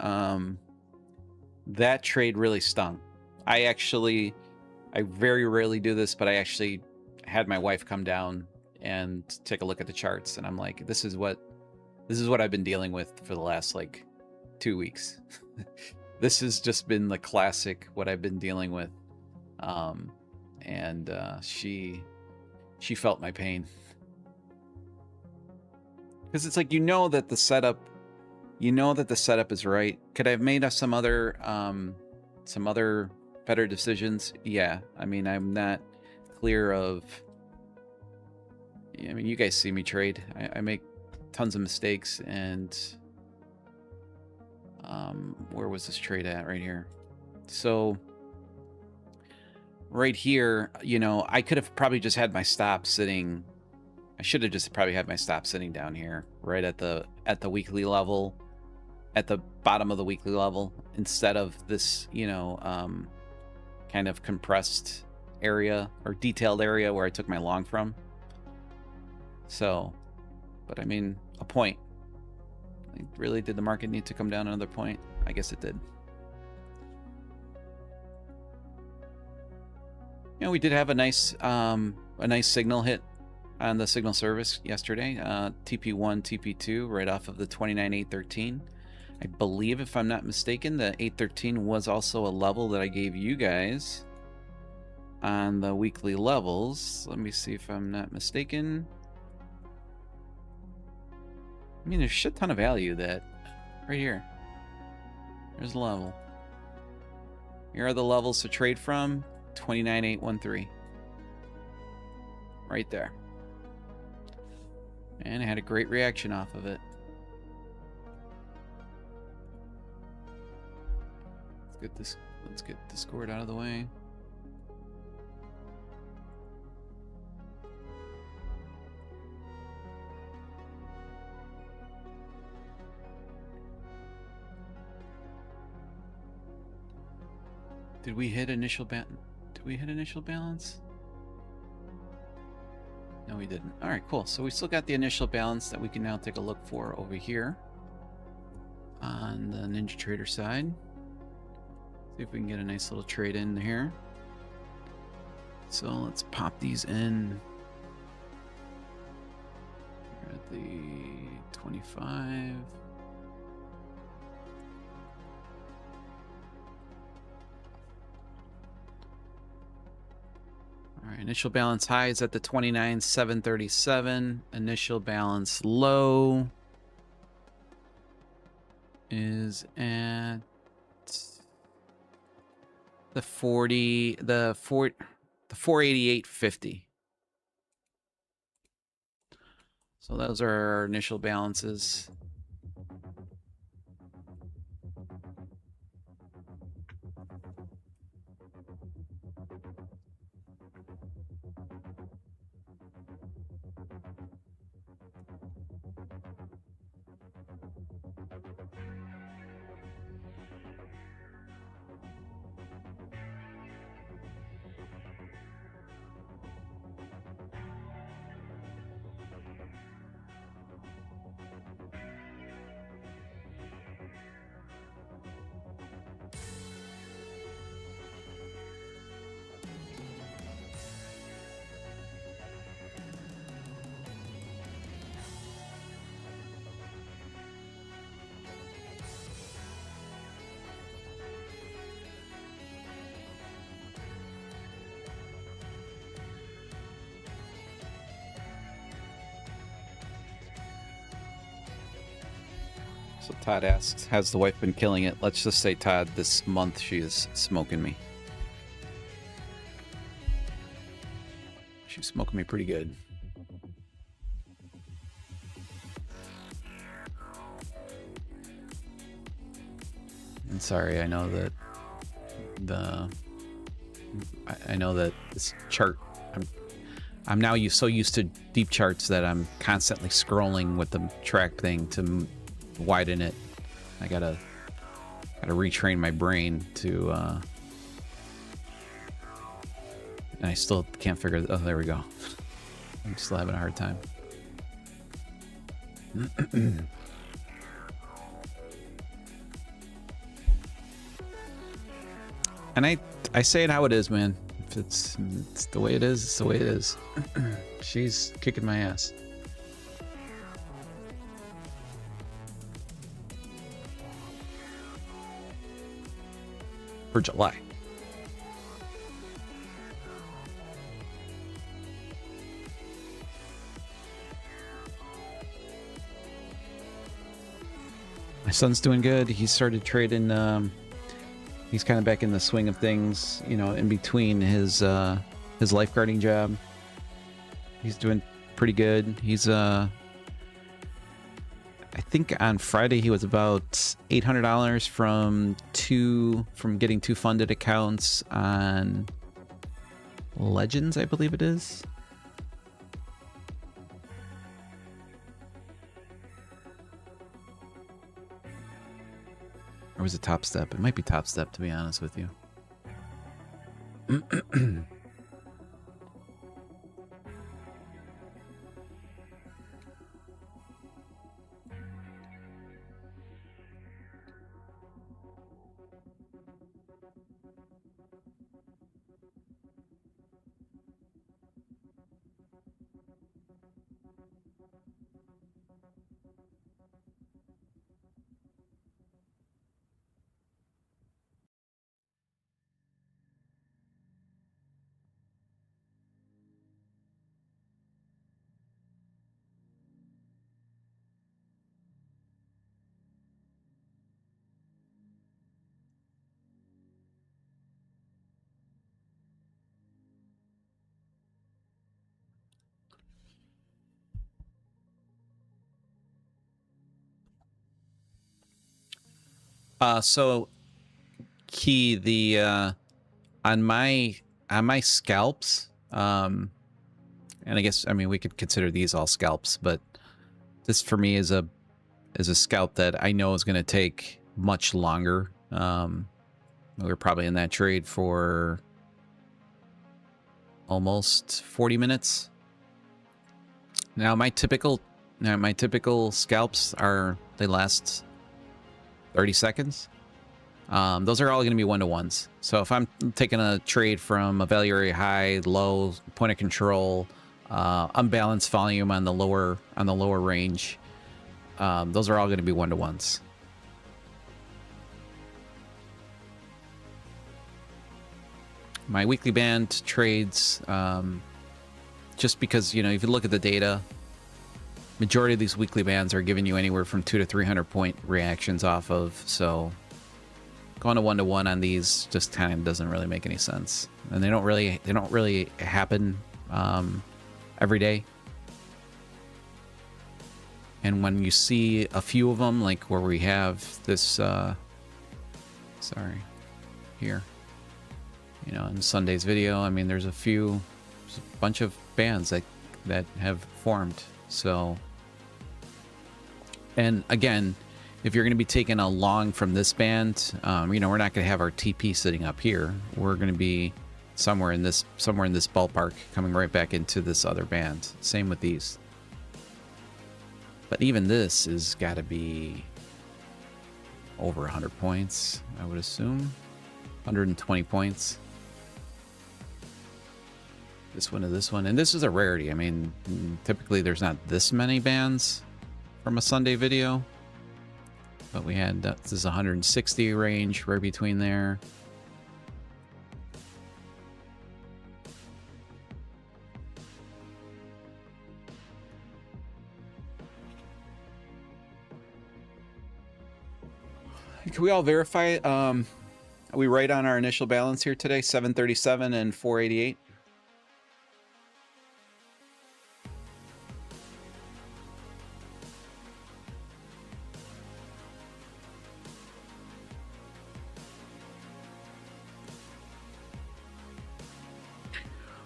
That trade really stung. I very rarely do this, but I actually had my wife come down and take a look at the charts, and I'm like, this is what I've been dealing with for the last like 2 weeks. This has just been the classic what I've been dealing with. And she felt my pain. Because it's like, you know that the setup is right. Could I have made some other better decisions? Yeah. I mean, I'm not clear of, I mean, you guys see me trade. I make tons of mistakes, and where was this trade at? Right here. So right here, you know, I could have probably just had my stop sitting. I should have just probably had my stop sitting down here, right at the weekly level, at the bottom of the weekly level, instead of this, you know, kind of compressed area or detailed area where I took my long from. So, but I mean, a point. Like, really, did the market need to come down another point? I guess it did. You know, we did have a nice signal hit on the signal service yesterday. TP1, TP2, right off of the 29.813. I believe, if I'm not mistaken, the 813 was also a level that I gave you guys on the weekly levels. Let me see if I'm not mistaken. I mean, there's a shit ton of value that right here. There's a level. Here are the levels to trade from. 29.813. Right there. And I had a great reaction off of it. Let's get Discord out of the way. Did we hit initial balance? No, we didn't. All right, cool. So we still got the initial balance that we can now take a look for over here on the NinjaTrader side. See if we can get a nice little trade in here. So let's pop these in. We're at the 25. All right, initial balance high is at the 29,737. Initial balance low is at the 488.50. So those are our initial balances. So Todd asks, has the wife been killing it? Let's just say, Todd, this month she is smoking me. She's smoking me pretty good. And sorry, I know that this chart, I'm now so used to DeepCharts that I'm constantly scrolling with the track thing to widen it. I gotta retrain my brain to and I still can't figure. Oh, there we go. I'm still having a hard time. And I say it how it is, man. If it's the way it is, it's the way it is. She's kicking my ass. For July. My son's doing good. He started trading. He's kind of back in the swing of things, you know, in between his lifeguarding job. He's doing pretty good. He's I think on Friday he was about $800 from getting 2 funded accounts on Legends, I believe it is. Or was it Top Step? It might be Top Step, to be honest with you. So Key, the on my scalps, and I guess, I mean, we could consider these all scalps, but this for me is a scalp that I know is going to take much longer. We're probably in that trade for almost 40 minutes. Now my typical scalps they last 30 seconds. Those are all going to be 1-to-1s. So if I'm taking a trade from a value area high, low, point of control, unbalanced volume on the lower range, those are all going to be 1-to-1s. My weekly band trades, just because, you know, if you look at the data, majority of these weekly bands are giving you anywhere from 200 to 300 point reactions off of, so going to 1-to-1 on these just kind of doesn't really make any sense, and they don't really happen every day. And when you see a few of them, like where we have this, here, you know, in Sunday's video, I mean, there's a bunch of bands that have formed. So, and again, if you're going to be taking a long from this band, you know, we're not going to have our TP sitting up here. We're going to be somewhere in this ballpark, coming right back into this other band. Same with these. But even this has got to be over 100 points, I would assume. 120 points. This one to this one. And this is a rarity. I mean, typically there's not this many bands from a Sunday video. But we had, this is 160 range, right between there. can we all verify? Are we right on our initial balance here today? 737 and 488.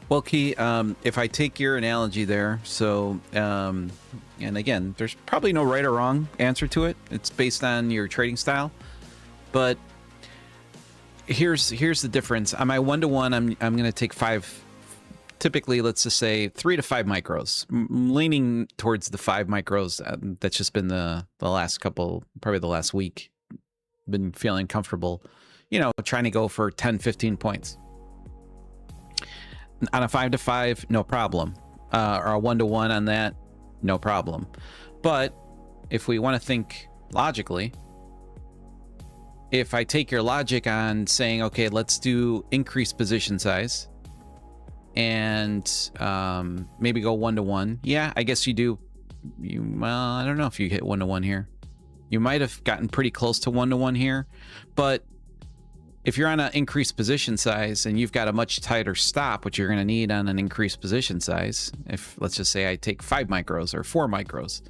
Well, Key, if I take your analogy there, so, and again, there's probably no right or wrong answer to it. It's based on your trading style. But here's the difference. On my 1-to-1, I'm going to take 5, typically, let's just say 3 to 5 micros. I'm leaning towards the 5 micros. That's just been the last couple, probably the last week. Been feeling comfortable, trying to go for 10, 15 points. On a 5 to 5, no problem. Or a 1-to-1 on that, no problem. But if we want to think logically, if I take your logic on saying, okay, let's do increased position size and maybe go 1-to-1. Yeah, I guess you do. Well, I don't know if you hit 1-to-1 here. You might have gotten pretty close to 1-to-1 here, but if you're on an increased position size and you've got a much tighter stop, which you're going to need on an increased position size, if let's just say I take 5 micros or 4 micros,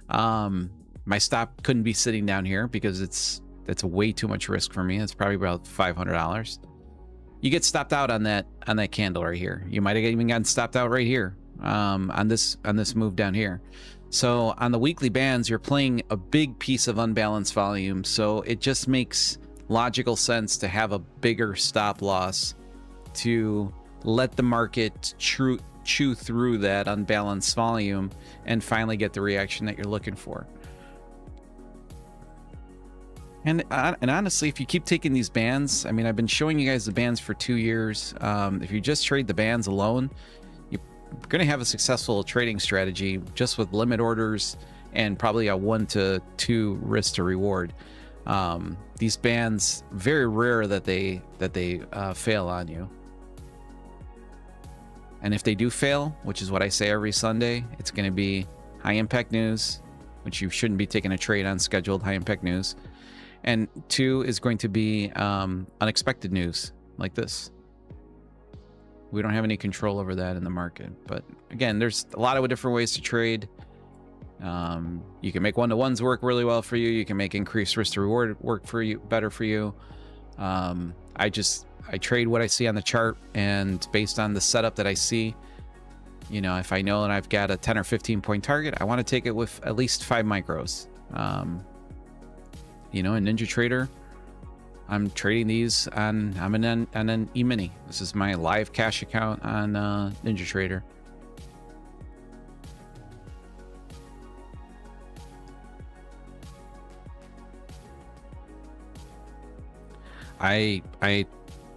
my stop couldn't be sitting down here because that's way too much risk for me. It's probably about $500. You get stopped out on that candle right here. You might have even gotten stopped out right here on this move down here. So on the weekly bands, you're playing a big piece of unbalanced volume. So it just makes logical sense to have a bigger stop loss to let the market chew through that unbalanced volume and finally get the reaction that you're looking for. And honestly, if you keep taking these bands, I mean, I've been showing you guys the bands for 2 years. If you just trade the bands alone, you're going to have a successful trading strategy just with limit orders and probably a 1 to 2 risk to reward. These bands, very rare that they fail on you. And if they do fail, which is what I say every Sunday, it's going to be high impact news, which you shouldn't be taking a trade on scheduled high impact news. And 2 is going to be unexpected news like this. We don't have any control over that in the market. But again, there's a lot of different ways to trade. You can make 1-to-1s work really well for you. You can make increased risk to reward work for you better for you. I trade what I see on the chart, and based on the setup that I see, if I know that I've got a 10 or 15 point target, I want to take it with at least 5 micros. In Ninja Trader, I'm trading these on an E-mini. This is my live cash account on Ninja Trader.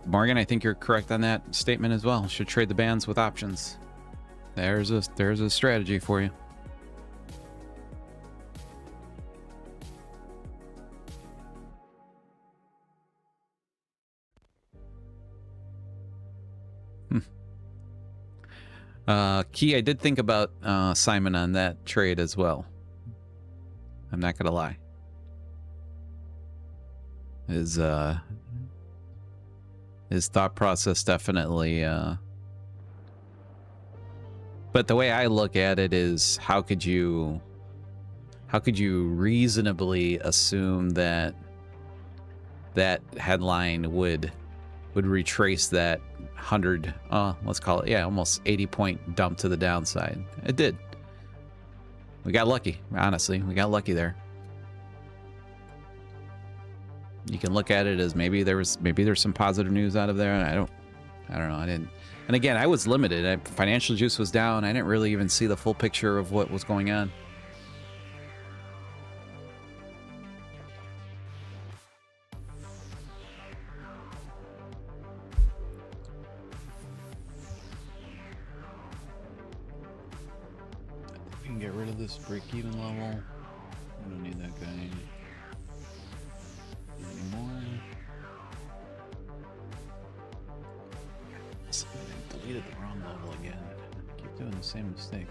Morgan, I think you're correct on that statement as well. Should trade the bands with options. There's a strategy for you. Key, I did think about Simon on that trade as well. I'm not gonna lie. His thought process definitely but the way I look at it is how could you reasonably assume that headline would retrace that 100 let's call it almost 80 point dump to the downside. It did. We got lucky. Honestly, we got lucky there. You can look at it as maybe there's some positive news out of there. I don't know. I didn't. And again, I was limited. Financial juice was down. I didn't really even see the full picture of what was going on. I think we can get rid of this break-even level. I don't need that guy anymore. I deleted the wrong level again. I keep doing the same mistake.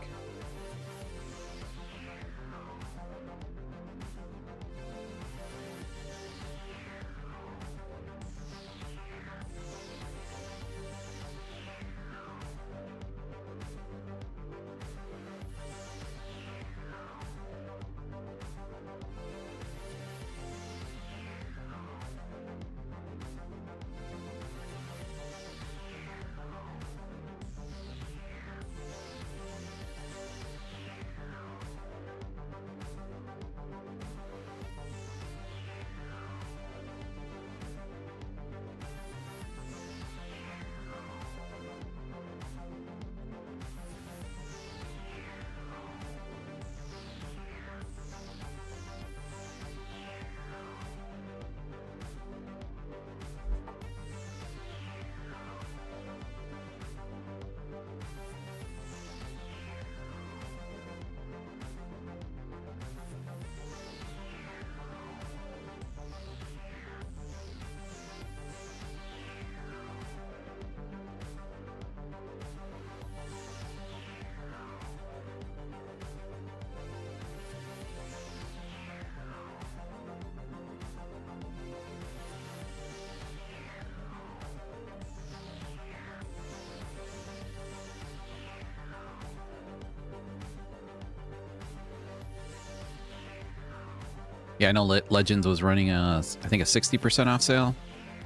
Yeah, I know Legends was running I think a 60% off sale.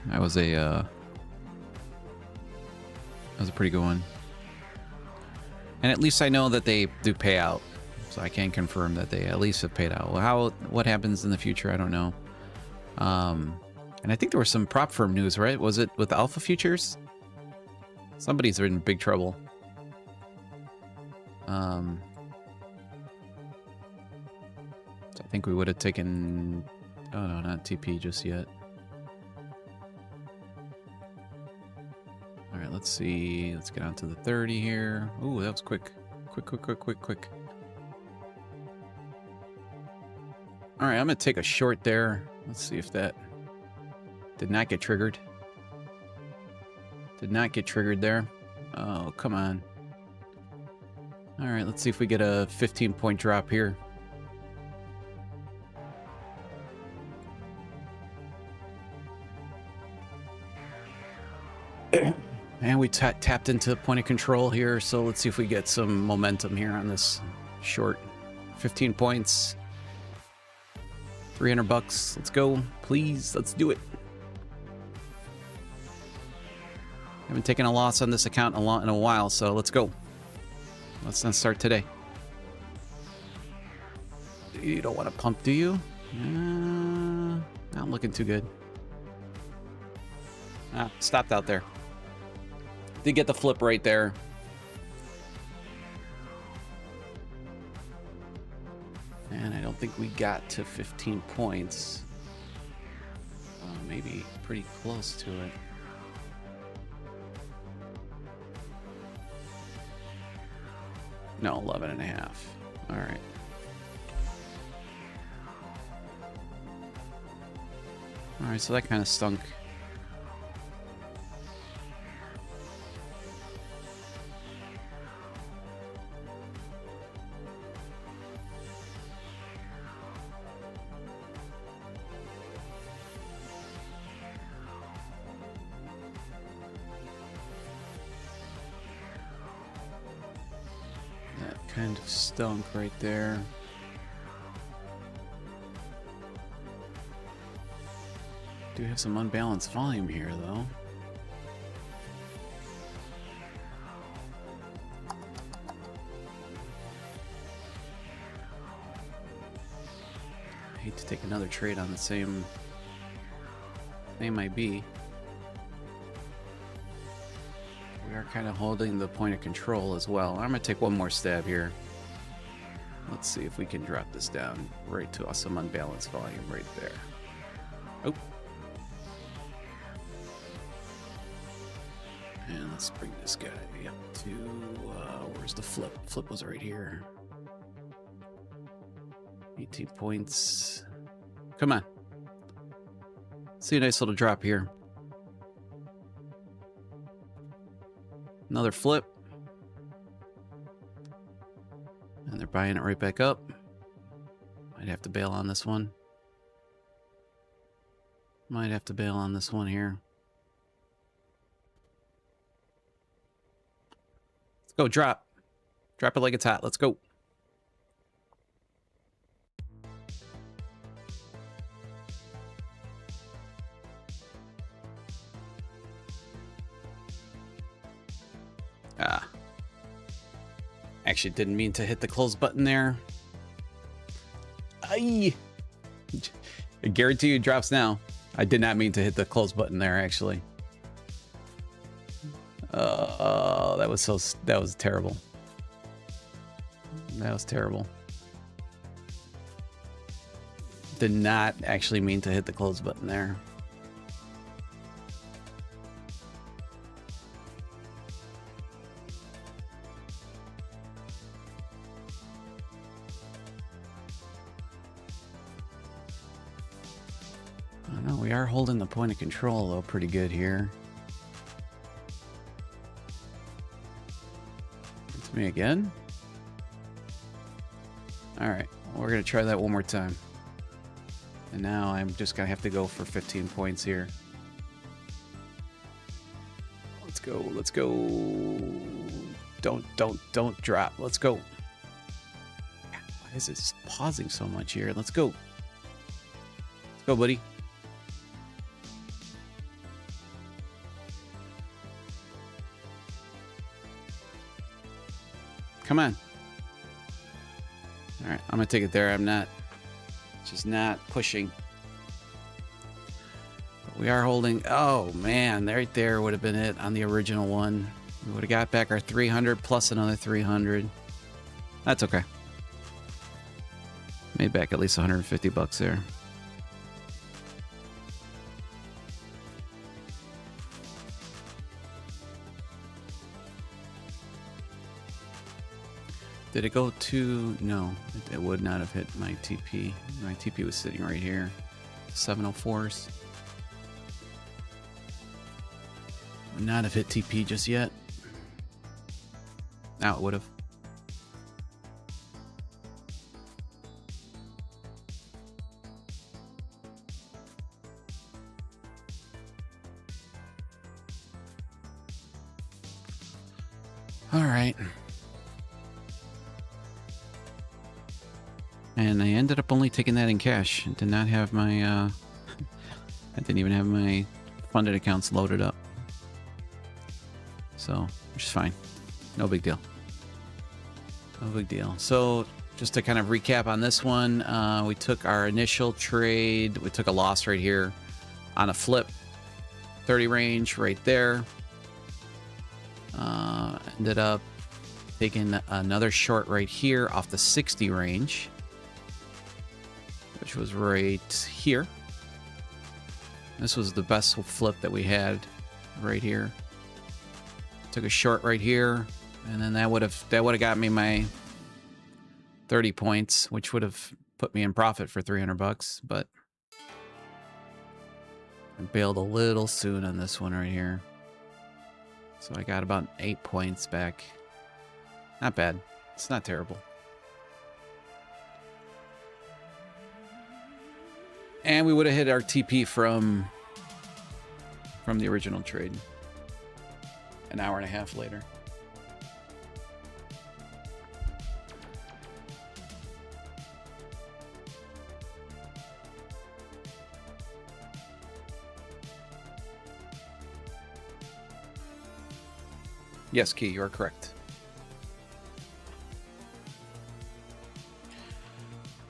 That was a pretty good one. And at least I know that they do pay out. So I can confirm that they at least have paid out. Well, what happens in the future, I don't know. And I think there was some prop firm news, right? Was it with Alpha Futures? Somebody's in big trouble. So I think we would have taken... Oh, no, not TP just yet. All right, let's see. Let's get on to the 30 here. Ooh, that was quick. Quick. All right, I'm going to take a short there. Let's see if that did not get triggered. Did not get triggered there. Oh, come on. All right, let's see if we get a 15-point drop here. And we tapped into the point of control here, so let's see if we get some momentum here on this short. 15 points. 300 bucks. Let's go. Please, let's do it. Haven't taken a loss on this account in a while, so let's go. Let's not start today. You don't want to pump, do you? Not looking too good. Stopped out there. Did get the flip right there. And I don't think we got to 15 points. Maybe pretty close to it. No, 11 and a half. All right. All right, so that kind of stunk. Kind of stunk right there. Do have some unbalanced volume here, though. I hate to take another trade on the same IB. We are kind of holding the point of control as well. I'm going to take one more stab here. Let's see if we can drop this down right to some unbalanced volume right there. Oh. And let's bring this guy up to, where's the flip? Flip was right here. 18 points. Come on. See a nice little drop here. Another flip. And they're buying it right back up. Might have to bail on this one. Might have to bail on this one here. Let's go, drop. Drop it like it's hot. Let's go. Actually didn't mean to hit the close button there. I guarantee you it drops now. I did not mean to hit the close button there, actually. That was terrible. That was terrible. Did not actually mean to hit the close button there. We are holding the point of control, though, pretty good here. It's me again. All right, we're going to try that one more time. And now I'm just going to have to go for 15 points here. Let's go. Let's go. Don't drop. Let's go. Why is it pausing so much here? Let's go. Go, buddy. Come on. All right, I'm gonna take it there. I'm not, just not pushing. But we are holding. Oh man, right there would have been it on the original one. We would have got back our 300 plus another 300. That's okay. Made back at least 150 bucks there. Did it go to... No, it would not have hit my TP. My TP was sitting right here. 704s. Would not have hit TP just yet. Now it would have. All right. And I ended up only taking that in cash. Did not have my, I didn't even have my funded accounts loaded up. So, which is fine. No big deal. No big deal. So, just to kind of recap on this one, we took our initial trade. We took a loss right here on a flip. 30 range right there. Ended up taking another short right here off the 60 range, which was right here. This was the best flip that we had right here. Took a short right here, and then that would have got me my 30 points, which would have put me in profit for 300 bucks, but I bailed a little soon on this one right here. So I got about 8 points back. Not bad. It's not terrible. And we would have hit our TP from the original trade an hour and a half later. Yes, Key, you are correct.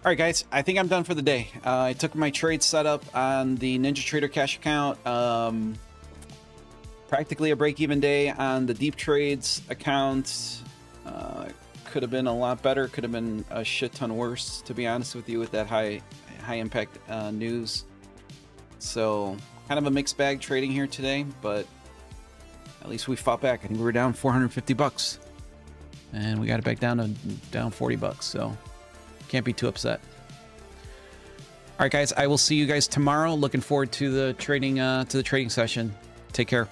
All right, guys, I think I'm done for the day. I took my trade setup on the NinjaTrader cash account. Practically a break-even day on the DeepCharts account. Could have been a lot better. Could have been a shit ton worse, to be honest with you, with that high impact news. So kind of a mixed bag trading here today, but at least we fought back. I think we were down 450 bucks, and we got it back down to down 40 bucks. So can't be too upset. All right, guys, I will see you guys tomorrow. Looking forward to the trading session. Take care.